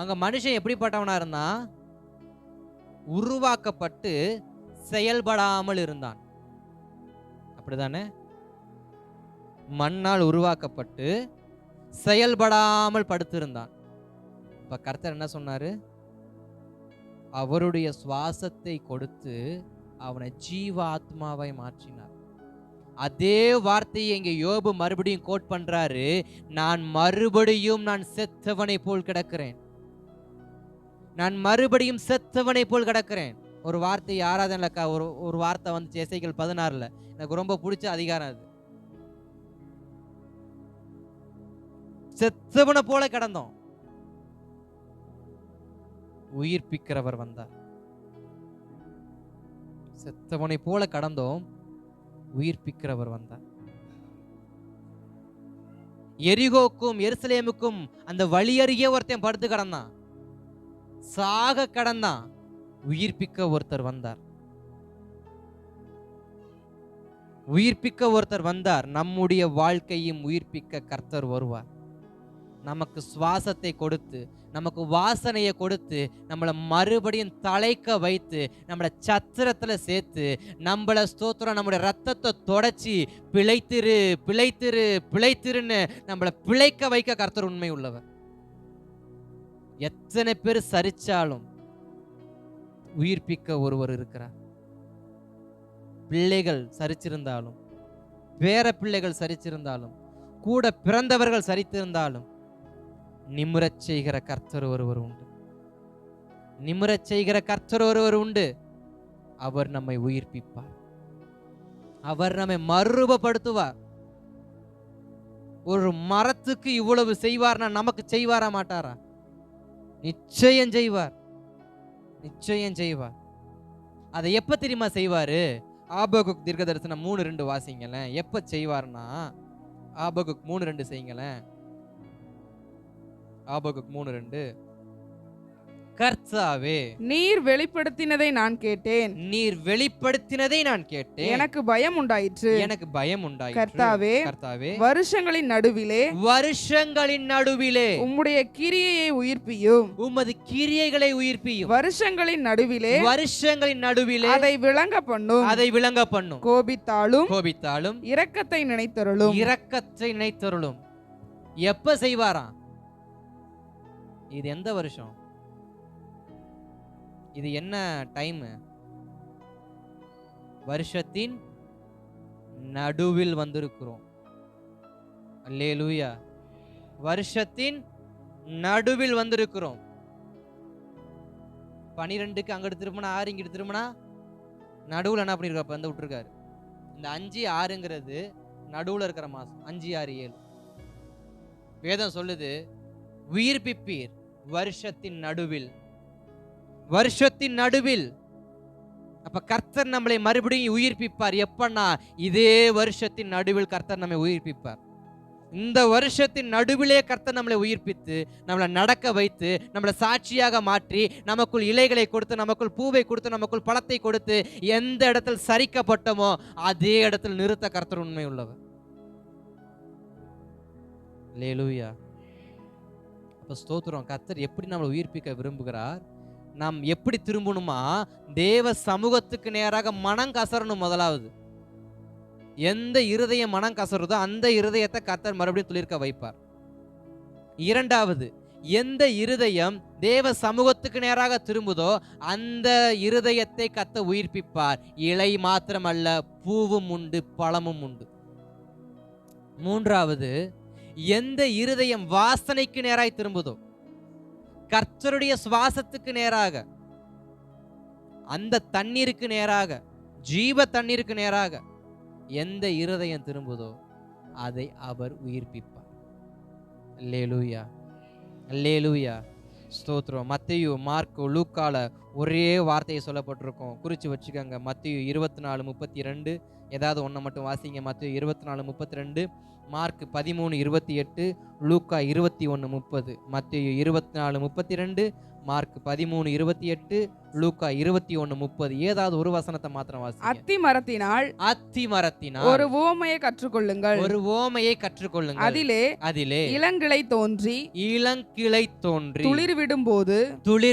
Speaker 2: அங்க மனுஷன் எப்படிப்பட்டவனா இருந்தான்? உருவாக்கப்பட்டு செயல்படாமல் இருந்தான். அப்படிதானே? மண்ணால் உருவாக்கப்பட்டு செயல்படாமல் படுத்திருந்தான். இப்ப கர்த்தர் என்ன சொன்னாரு? அவருடைய சுவாசத்தை கொடுத்து அவனை ஜீவாத்மாவை மாற்றினார். அதே வார்த்தையை இங்க யோபு மறுபடியும் கோட் பண்றாரு. நான் மறுபடியும் செத்தவனை போல் கிடக்கிறேன். ஒரு வார்த்தை ஆராதனைல ஒரு வார்த்தை வந்து எசேக்கியேல் 16 எனக்கு ரொம்ப பிடிச்ச அதிகாரம் அது. செத்தவனை போல கிடந்தோம், உயிர்ப்பிக்கிறவர் வந்தார். செத்தவனை போல கடந்தோம், உயிர்ப்பிக்கிறவர் வந்தார். எரிகோக்கும் எருசலேமுக்கும் அந்த வழி அருகே ஒருத்தன் படுத்து கிடந்தான், சாக கடந்தான். உயிர்ப்பிக்க ஒருத்தர் வந்தார். நம்முடைய வாழ்க்கையும் உயிர்ப்பிக்க கர்த்தர் வருவார். நமக்கு சுவாசத்தை கொடுத்து, நமக்கு வாசனையை கொடுத்து, நம்மளை மறுபடியும் தலைக்க வைத்து, நம்மளை சத்திரத்துல சேர்த்து, நம்மள ஸ்தோத்திரம் நம்முடைய ரத்தத்தை தொடச்சி பிழைத்திருன்னு நம்மளை பிழைக்க வைக்க கர்த்தர் உண்மை உள்ளவர். எத்தனை பேர் சரிச்சாலும் உயிர்ப்பிக்க ஒருவர் இருக்கிறார். பிள்ளைகள் சரிச்சிருந்தாலும், பேர பிள்ளைகள் சரிச்சிருந்தாலும், கூட பிறந்தவர்கள் சரித்திருந்தாலும் நிமிரச் செய்கிற கர்த்தர் ஒருவர் உண்டு. அவர் நம்மை உயிர்ப்பிப்பார். அவர் நம்மை மறுரூபப்படுத்துவார். ஒரு மரத்துக்கு இவ்வளவு செய்வார்னா நமக்கு செய்வாரா மாட்டாரா? நிச்சயம் செய்வார். அதை எப்ப தெரியுமா செய்வாரு? ஆபகுக் தீர்க்கதரிசனம் 3:2 வாசிங்களேன். எப்ப செய்வார்னா ஆபகுக் 3:2 செய்யுங்களேன். ஆபகுக் 3:2. கர்த்தாவே,
Speaker 3: நீர் வெளிப்படுத்தினதை நான் கேட்டேன். எனக்கு பயம் உண்டாயிற்று. கர்த்தாவே, வருஷங்களின் நடுவிலே உம்முடைய கிரியையை உயிர்ப்பியும்.
Speaker 2: உமது கிரியைகளை உயிர்ப்பியும்.
Speaker 3: வருஷங்களின் நடுவிலே அதை விளங்க பண்ணும். கோபித்தாலும் இரக்கத்தை நினைத்தருளும்.
Speaker 2: எப்ப செய்வாராம்? இது எந்த வருஷம்? இது என்ன டைம்? வருஷத்தின் நடுவில் வந்திருக்கிறோம். அல்லேலூயா. வருஷத்தின் நடுவில் வந்திருக்கிறோம். 12க்கு அங்கிட்டு திரும்பினா 6, இங்கிட்டு திரும்பினா நடுவில் என்ன பண்ணிருக்காரு? வந்து விட்டுருக்காரு. இந்த 5, 6ங்கிறது நடுவில் இருக்கிற மாசம். 5, 6, 7 வேதம் சொல்லுது, உயிர்ப்பிப்பீர் வருஷத்தின் நடுவில். அப்ப கர்த்தர் நம்மளை மறுபடியும் உயிர்ப்பிப்பார். எப்பன்னா இதே வருஷத்தின் நடுவில் கர்த்தர் நம்மை உயிர்ப்பிப்பார். இந்த வருஷத்தின் நடுவிலே கர்த்தர் நம்மளை உயிர்ப்பித்து நம்மளை நடக்க வைத்து நம்மளை சாட்சியாக மாற்றி நமக்குள் இலைகளை கொடுத்து நமக்குள் பூவை கொடுத்து நமக்குள் பழத்தை கொடுத்து எந்த இடத்தில் சரிக்கப்பட்டோமோ அதே இடத்தில் நிறுத்த கர்த்தர் உண்மை உள்ளவர். அல்லேலூயா. அப்ப ஸ்தோத்திரம். கர்த்தர் எப்படி நம்மளை உயிர்ப்பிக்க விரும்புகிறார்? நாம் எப்படி திரும்பணுமா? தேவ சமூகத்துக்கு நேராக மனம் கசரணும். முதலாவது, எந்த இருதயம் மனம் கசருதோ அந்த இருதயத்தை கர்த்தர் மறுபடியும் துளிர்க்க வைப்பார். இரண்டாவது, எந்த இருதயம் தேவ சமூகத்துக்கு நேராக திரும்புதோ அந்த இருதயத்தை கர்த்தர் உயிர்ப்பிப்பார். இலை மாத்திரமல்ல, பூவும் உண்டு, பழமும் உண்டு. மூன்றாவது, எந்த இருதயம் வாசனைக்கு நேராய் திரும்புதோ, கர்த்தருடைய சுவாசத்துக்கு நேராக, அந்த தண்ணீருக்கு நேராக, ஜீவ தண்ணீருக்கு நேராக எந்த இருதயம் திரும்புதோ அதை அவர் உயிர்ப்பிப்பார். அல்லேலூயா, அல்லேலூயா, ஸ்தோத்திரம். மத்தேயு, மார்க்கு, லூக்கால ஒரே வார்த்தையை சொல்லப்பட்டிருக்கும், குறிச்சு வச்சுக்கோங்க. மத்தேயு 24:32, ஏதாவது ஒன்றை மட்டும் வாசிங்க. மத்தேயு 24:32, மார்க் 13:28, லூக்கா 21:30. மத்தேயு 24:32, மார்க் 13:28, லூக்கா 21:30. ஏதாவது ஒரு வசனத்தை மாத்திரம் வாசிங்க.
Speaker 3: அத்தி மரத்தினால் ஒரு உவமையை கற்றுக்கொள்ளுங்கள்.
Speaker 2: ஒரு உவமையை கற்றுக்கொள்ளுங்கள். அதிலே
Speaker 3: இளங்கிளை தோன்றி துளிர்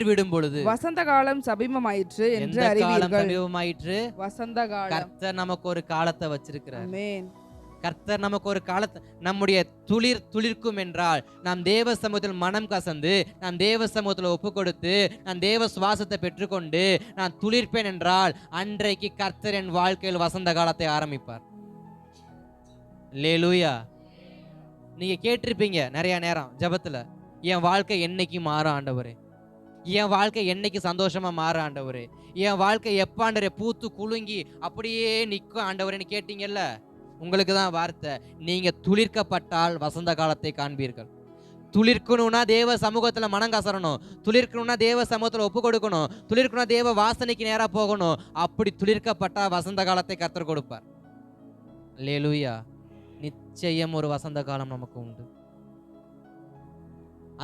Speaker 3: விடும் பொழுது வசந்த காலம் சமீபமாயிற்று என்று அறிவீர்கள். வசந்த காலம்.
Speaker 2: கர்த்தர் நமக்கு ஒரு காலத்தை வச்சிருக்கிறார்.
Speaker 3: ஆமென்.
Speaker 2: கர்த்தர் நமக்கு ஒரு காலத்தை, நம்முடைய துளிர்க்கும் என்றால் நாம் தேவ சமூகத்தில் மனம் கசந்து, நாம் தேவ சமூகத்தில் ஒப்பு கொடுத்து, நான் தேவ சுவாசத்தை பெற்றுக்கொண்டு நான் துளிர்ப்பேன் என்றால் அன்றைக்கு கர்த்தர் என் வாழ்க்கையில் வசந்த காலத்தை ஆரம்பிப்பார். அல்லேலூயா. நீங்க கேட்டிருப்பீங்க நிறைய நேரம் ஜெபத்துல, என் வாழ்க்கை என்னைக்கு மாறும் ஆண்டவரே, என் வாழ்க்கை என்னைக்கு சந்தோஷமா மாற ஆண்டவரே, என் வாழ்க்கை எப்ப ஆண்டவரே பூத்து குலுங்கி அப்படியே நிற்கும் ஆண்டவரேன்னு கேட்டீங்கல்ல. உங்களுக்கு தான் வார்த்தை, நீங்க துளிர்க்கப்பட்டால் வசந்த காலத்தை காண்பீர்கள். துளிர்க்கணும்னா தேவ சமூகத்துல மனம் கசரணும், துளிர்க்கணும்னா தேவ சமூகத்துல ஒப்பு கொடுக்கணும், துளிர்க்கணும்னா தேவ வாசனைக்கு நேரா போகணும். அப்படி துளிர்க்கப்பட்டா வசந்த காலத்தை கர்த்தர் கொடுப்பார். அல்லேலூயா. நிச்சயம் ஒரு வசந்த காலம் நமக்கு உண்டு.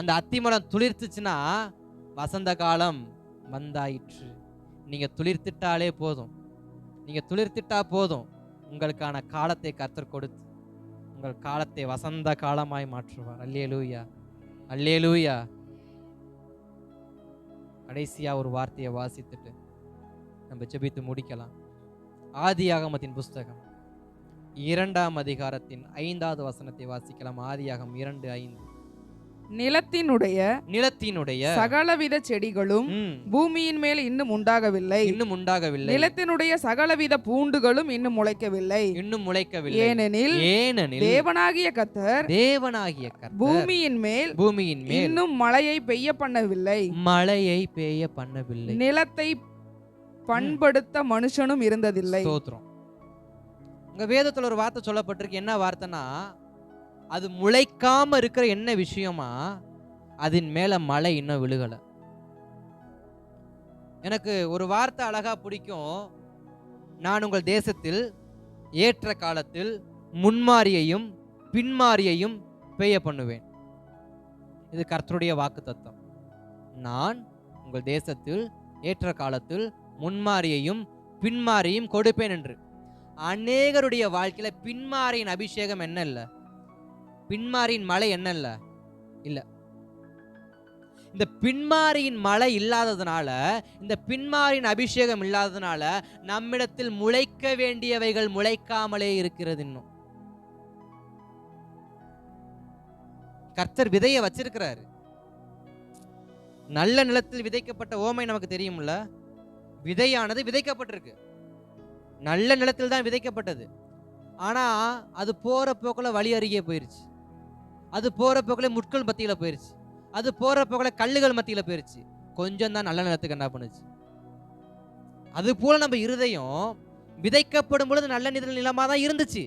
Speaker 2: அந்த அத்திமரம் துளிர்த்துச்சுன்னா வசந்த காலம் வந்தாயிற்று. நீங்க துளிர்த்திட்டாலே போதும், நீங்க துளிர்த்திட்டா போதும், உங்களுக்கான காலத்தை கர்த்தர் கொடுத்து உங்கள் காலத்தை வசந்த காலமாய் மாற்றுவார். அல்லேலூயா, அல்லேலூயா. கடைசியா ஒரு வார்த்தையை வாசித்துட்டு நம்ம ஜெபித்து முடிக்கலாம். ஆதியாகமத்தின் புஸ்தகம் 2ஆம் அதிகாரத்தின் 5வது வசனத்தை வாசிக்கலாம். ஆதியாகமம் 2:5.
Speaker 3: நிலத்தினுடைய சகலவித செடிகளும் பூமியின் மேல் இன்னும் உண்டாகவில்லை. நிலத்தினுடைய சகலவித பூண்டுகளும் இன்னும் முளைக்கவில்லை. ஏனெனில் தேவனாகிய கர்த்தர் பூமியின் மேல் இன்னும் மழையை பெய்ய பண்ணவில்லை. நிலத்தை பண்படுத்த மனுஷனும் இருந்ததில்லை.
Speaker 2: உங்க வேதத்துல ஒரு வார்த்தை சொல்லப்பட்டிருக்கு. என்ன வார்த்தைனா, அது முளைக்காம இருக்கிற என்ன விஷயமா, அதன் மேல மழை இன்னும் விழுகல. எனக்கு ஒரு வார்த்தை அழகா பிடிக்கும். நான் உங்கள் தேசத்தில் ஏற்ற காலத்தில் முன்மாரியையும் பின்மாரியையும் பெய்ய பண்ணுவேன். இது கர்த்தருடைய வாக்கு தத்தம். நான் உங்கள் தேசத்தில் ஏற்ற காலத்தில் முன்மாரியையும் பின்மாரியையும் கொடுப்பேன் என்று. அநேகருடைய வாழ்க்கையில பின்மாரியின் அபிஷேகம் என்ன இல்லை, பின்மாரியின் மழை என்ன இல்ல. இந்த பின்மாரியின் மழை இல்லாததுனால, இந்த பின்மாரியின் அபிஷேகம் இல்லாததுனால நம்மிடத்தில் முளைக்க வேண்டியவைகள் முளைக்காமலே இருக்கிறது. இன்னும் கர்த்தர் விதையை வச்சிருக்கிறாரு. நல்ல நிலத்தில் விதைக்கப்பட்ட ஓமை நமக்கு தெரியும்ல. விதையானது விதைக்கப்பட்டிருக்கு, நல்ல நிலத்தில் தான் விதைக்கப்பட்டது. ஆனா அது போற போக்குல வழி அருகே போயிருச்சு, அது போற போக்குல முட்கள் மத்தியில போயிருச்சு, அது போற போக்குல கல்லுகள் மத்தியில போயிருச்சு. கொஞ்சம் தான் நல்ல நிலத்துக்கு என்ன பண்ணுச்சு. அது போல நம்ம இருதயம் விதைக்கப்படும் பொழுது நல்ல நிலமா தான் இருந்துச்சு.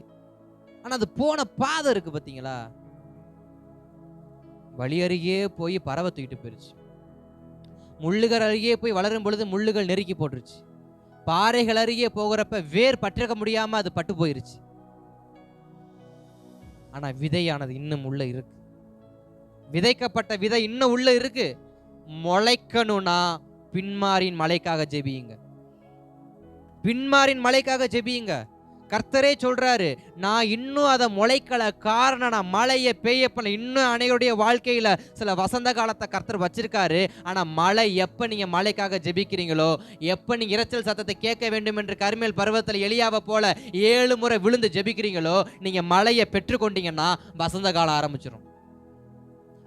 Speaker 2: ஆனா அது போன பாதை இருக்கு பாத்தீங்களா, வழி அருகே போய் பறவை தூக்கிட்டு போயிருச்சு. முள்ளுகள் அருகே போய் வளரும் பொழுது முள்ளுகள் நெருக்கி போட்டுருச்சு. பாறைகள் அருகே போகிறப்ப வேர் பற்றிருக்க முடியாம அது பட்டு போயிருச்சு. ஆனா விதையானது இன்னும் உள்ள இருக்கு. விதைக்கப்பட்ட விதை இன்னும் உள்ள இருக்கு. முளைக்கணும்னா பின்மாரின் மழைக்காக ஜெபியுங்க. பின்மாரின் மழைக்காக ஜெபியுங்க. கர்த்தரே சொல்றாரு, நான் இன்னும் அதை முளைக்கல. காரணம், நான் மழையை பெய்ய பண்ண. இன்னும் அனைவருடைய வாழ்க்கையில சில வசந்த காலத்தை கர்த்தர் வச்சிருக்காரு. ஆனா மழை எப்ப நீங்க மழைக்காக ஜெபிக்கிறீங்களோ, எப்ப நீங்க இரைச்சல் சத்தத்தை கேட்க வேண்டும் என்று கர்மேல் பர்வதத்தில் எலியாவை போல 7 முறை விழுந்து ஜெபிக்கிறீங்களோ, நீங்க மழையை பெற்றுக்கொண்டீங்கன்னா வசந்த காலம் ஆரம்பிச்சிடும்.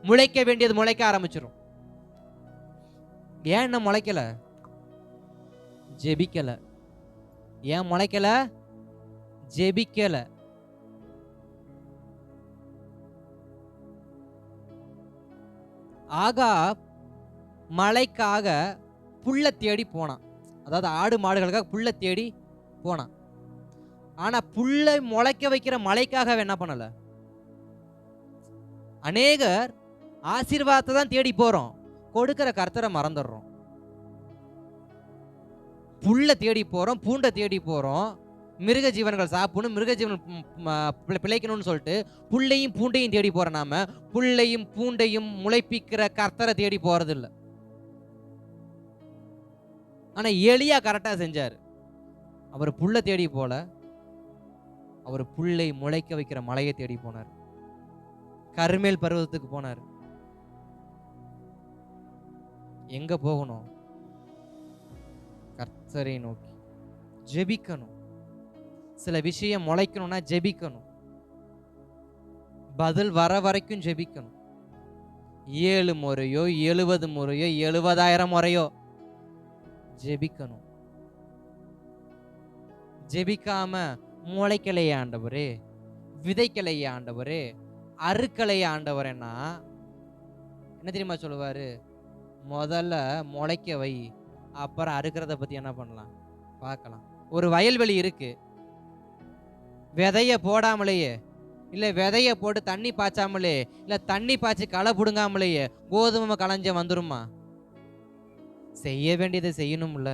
Speaker 2: முளைக்க வேண்டியது முளைக்க ஆரம்பிச்சிடும். ஏன் இன்னும் முளைக்கல? ஜெபிக்கல. ஏன் முளைக்கல? ஜெபிக்கல. ஆகாப் மழைக்காக புல்ல தேடி போனான். அதாவது ஆடு மாடுகளுக்காக புல்ல தேடி போனான். ஆனா புல்லை முளைக்க வைக்கிற மழைக்காக அவன் என்ன பண்ணல. அநேகர் ஆசீர்வாதத்தை தான் தேடி போறோம், கொடுக்கிற கர்த்தரை மறந்துடுறோம். புல்ல தேடி போறோம், பூண்டை தேடி போறோம், மிருக ஜீவன்கள் சாப்பிடணும், மிருக ஜீவன் பிழைக்கணும்னு சொல்லிட்டு புல்லையும் பூண்டையும் தேடி போற நாம புல்லையும் பூண்டையும் முளைப்பிக்கிற கர்த்தரை தேடி போறது இல்லை. ஆனா எலியா கரெக்டா செஞ்சாரு. அவர் புல்ல தேடி போல, அவர் புல்லை முளைக்க வைக்கிற மலையை தேடி போனார். கர்மேல் பர்வதத்துக்கு போனார். எங்க போகணும்? கர்த்தரை நோக்கி ஜெபிக்கணும். சில விஷயம் முளைக்கணும்னா ஜெபிக்கணும். பதில் வர வரைக்கும் ஜெபிக்கணும். 7 முறையோ 70 முறையோ 70,000 முறையோ ஜெபிக்கணும். ஜெபிக்காம முளைக்கலையே ஆண்டவரே, விதைக்கலையே ஆண்டவரே, அறுக்கலையே ஆண்டவரேன்னா என்ன தெரியுமா சொல்லுவாரு? முதல்ல முளைக்க வை, அப்புறம் அறுக்கிறத பத்தி என்ன பண்ணலாம் பார்க்கலாம். ஒரு வயல்வெளி இருக்கு, விதைய போடாமலேயே, இல்ல விதைய போட்டு தண்ணி பாய்ச்சாமலே, இல்ல தண்ணி பாய்ச்சி களை புடுங்காமலேயே கோதுமை களஞ்ச வந்துருமா? செய்ய வேண்டியதை செய்யணும்ல,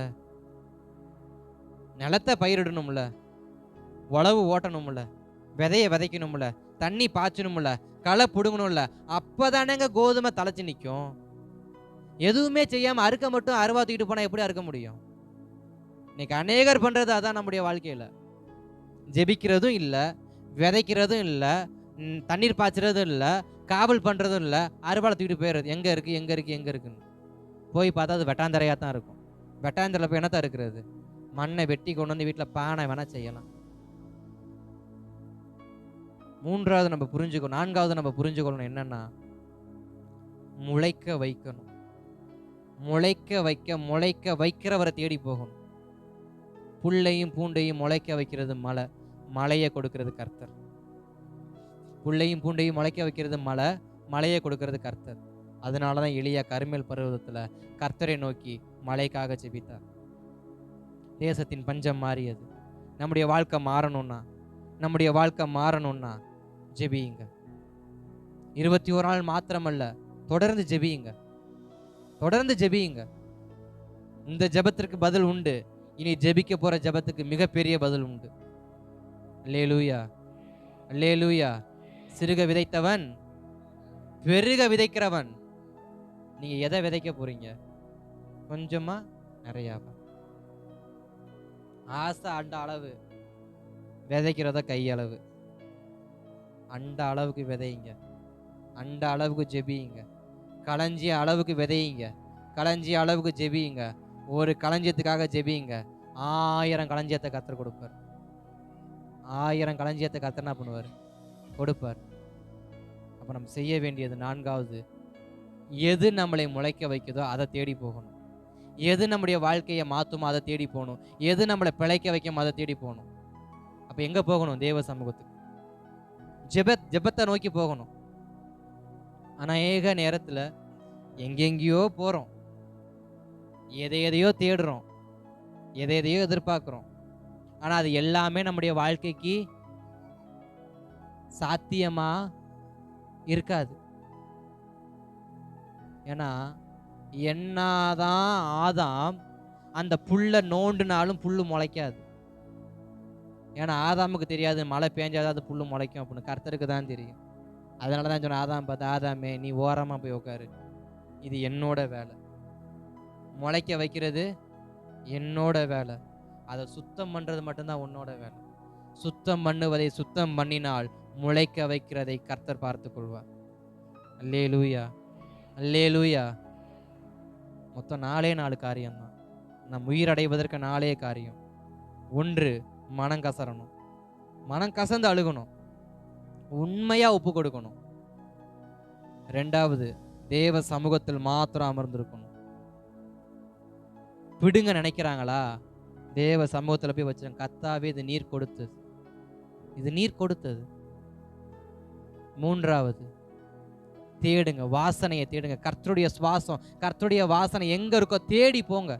Speaker 2: நிலத்தை பயிரிடணும்ல, உழவு ஓட்டணும்ல, விதைய விதைக்கணும்ல, தண்ணி பாய்ச்சணும்ல, களை புடுங்கணும்ல. அப்பதானேங்க கோதுமை தலைச்சு நிற்கும். எதுவுமே செய்யாம அறுக்க மட்டும் அருவா தூக்கிட்டு போனா எப்படி அறுக்க முடியும்? இன்னைக்கு அநேகர் பண்றது அதான். நம்முடைய வாழ்க்கையில ஜெபிக்கிறதும் இல்லை, விதைக்கிறதும் இல்லை, தண்ணீர் பாய்ச்சறதும் இல்லை, காவல் பண்றதும் இல்லை, அருவாளை தூக்கிட்டு போயிடுறது. எங்க இருக்கு எங்க இருக்கு எங்க இருக்குன்னு போய் பார்த்தா அது வெட்டாந்தரையா தான் இருக்கும். வெட்டாந்தரையில் போய் என்னத்தான் இருக்கிறது? மண்ணை வெட்டி கொண்டு வந்து வீட்டில் பானை வேணா செய்யலாம். 3வது நம்ம புரிஞ்சுக்கணும். 4வது நம்ம புரிஞ்சுக்கணும் என்னன்னா, முளைக்க வைக்கணும். முளைக்க வைக்கிறவரை தேடி போகணும். புல்லையும் பூண்டையும் முளைக்க வைக்கிறது மலை, மலையை கொடுக்கிறது கர்த்தர். புல்லையும் பூண்டையும் முளைக்க வைக்கிறது மலை, மலையை கொடுக்கிறது கர்த்தர். அதனாலதான் எலியா கர்மேல் பர்வதத்துல கர்த்தரை நோக்கி மழைக்காக ஜெபித்தார். தேசத்தின் பஞ்சம் மாறியது. நம்முடைய வாழ்க்கை மாறணும்னா ஜெபியுங்க. 21 நாள் மாத்திரமல்ல, தொடர்ந்து ஜெபியுங்க. இந்த ஜெபத்திற்கு பதில் உண்டு. இனி ஜெபிக்க போற ஜெபத்துக்கு மிகப்பெரிய பதில் உண்டு. அல்லேலூயா, அல்லேலூயா. சிறுக விதைத்தவன் பெருக விதைக்கிறவன். நீங்க எதை விதைக்க போறீங்க? கொஞ்சமா நிறையாவா? ஆசை அண்ட அளவு, விதைக்கிறத கையளவு. அண்ட அளவுக்கு விதையுங்க, அண்ட அளவுக்கு ஜெபியுங்க, களஞ்சிய அளவுக்கு விதையுங்க, களஞ்சிய அளவுக்கு ஜெபியுங்க. ஒரு களஞ்சியத்துக்காக ஜெபியுங்க. 1000 களஞ்சியத்தை கர்த்தர் கொடுப்பார். 1000 களஞ்சியத்தை கர்த்தர் என்ன பண்ணுவார்? கொடுப்பார். அப்ப நம்ம செய்ய வேண்டியது 4வது, எது நம்மளை முளைக்க வைக்குதோ அதை தேடி போகணும். எது நம்முடைய வாழ்க்கையை மாற்றுமோ அதை தேடி போகணும். எது நம்மளை பிழைக்க வைக்கும் அதை தேடி போகணும். அப்ப எங்க போகணும்? தேவ சமூகத்துக்கு, ஜெபத்தை நோக்கி போகணும். அநேக நேரத்துல எங்கெங்கேயோ போறோம், எதையோ தேடுறோம், எதையோ எதிர்பார்க்கிறோம். ஆனா அது எல்லாமே நம்முடைய வாழ்க்கைக்கு சாத்தியமா இருக்காது. ஏன்னா என்னதான் ஆதாம் அந்த புல்லை நோண்டுனாலும் புல்லு முளைக்காது. ஏன்னா ஆதாமுக்கு தெரியாது மழை பெஞ்சாதான் அது புல்லு முளைக்கும் அப்படின்னு, கர்த்தருக்கு தான் தெரியும். அதனால தான் சொன்னேன், ஆதாம் பார்த்து, ஆதாமே நீ ஓரமாக போய் உட்காரு, இது என்னோட வேலை, முளைக்க வைக்கிறது என்னோட வேலை, அதை சுத்தம் பண்ணுறது மட்டும்தான் உன்னோட வேலை. சுத்தம் பண்ணுவதை சுத்தம் பண்ணினால் முளைக்க வைக்கிறதை கர்த்தர் பார்த்து கொள்வார். அல்லேலூயா, அல்லேலூயா. மொத்தம் 4 காரியம்தான். நம் உயிரடைவதற்கு 4 காரியம். 1, மனம் கசரணும், மனம் கசந்து அழுகணும், உண்மையா ஒப்பு கொடுக்கணும். 2வது, தேவ சமூகத்தில் மாத்திரம் அமர்ந்திருக்கணும். பிடுங்க நினைக்கிறாங்களா, தேவ சமூகத்தில் போய் வச்சிருங்க. கர்த்தாவே இது நீர் கொடுத்தது, இது நீர் கொடுத்தது. 3வது, தேடுங்க, வாசனையை தேடுங்க. கர்த்தருடைய சுவாசம், கர்த்தருடைய வாசனை எங்க இருக்கோ தேடி போங்க.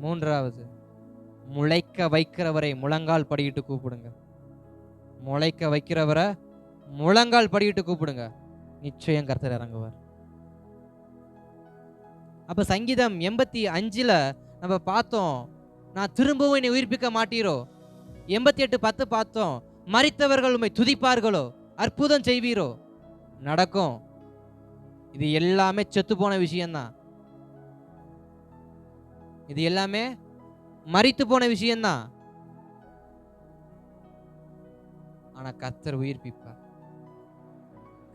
Speaker 2: 3வது, முளைக்க வைக்கிறவரை முழங்கால் படியிட்டு கூப்பிடுங்க. முளைக்க வைக்கிறவரை முழங்கால் படியிட்டு கூப்பிடுங்க, நிச்சயம் கர்த்தர் இறங்குவார். அப்ப சங்கீதம் 85ல நம்ம பார்த்தோம், நான் திரும்பவும் என்னை உயிர்ப்பிக்க மாட்டீரோ. 88:10 பார்த்தோம், மரித்தவர்கள் உம்மை துதிப்பார்களோ, அற்புதம் செய்வீரோ. நடக்கும். இது எல்லாமே செத்து போன விஷயம்தான், இது எல்லாமே மரித்து போன விஷயம்தான். ஆனா கர்த்தர் உயிர்ப்பிப்பார்,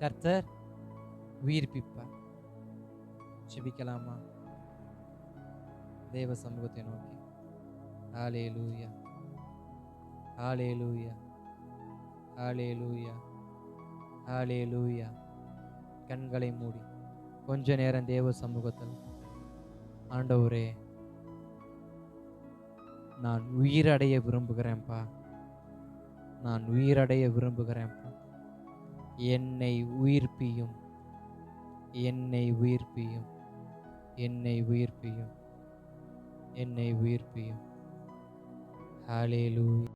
Speaker 2: கர்த்தர் உயிர்ப்பிப்பார். ஜெபிக்கலாமா தேவ சமூகத்தை நோக்கி? ஹல்லேலூயா, ஹல்லேலூயா, ஹல்லேலூயா, ஹல்லேலூயா. கண்களை மூடி கொஞ்ச நேரம் தேவ சமூகத்தில், ஆண்டவரே நான் உயிரடைய விரும்புகிறேன்ப்பா, நான் உயிரடைய விரும்புகிறேன்ப்பா, என்னை உயிர்ப்பியும், என்னை உயிர்ப்பியும், என்னை உயிர்ப்பியும், என்னை உயிர்ப்பியும். ஹல்லேலூயா.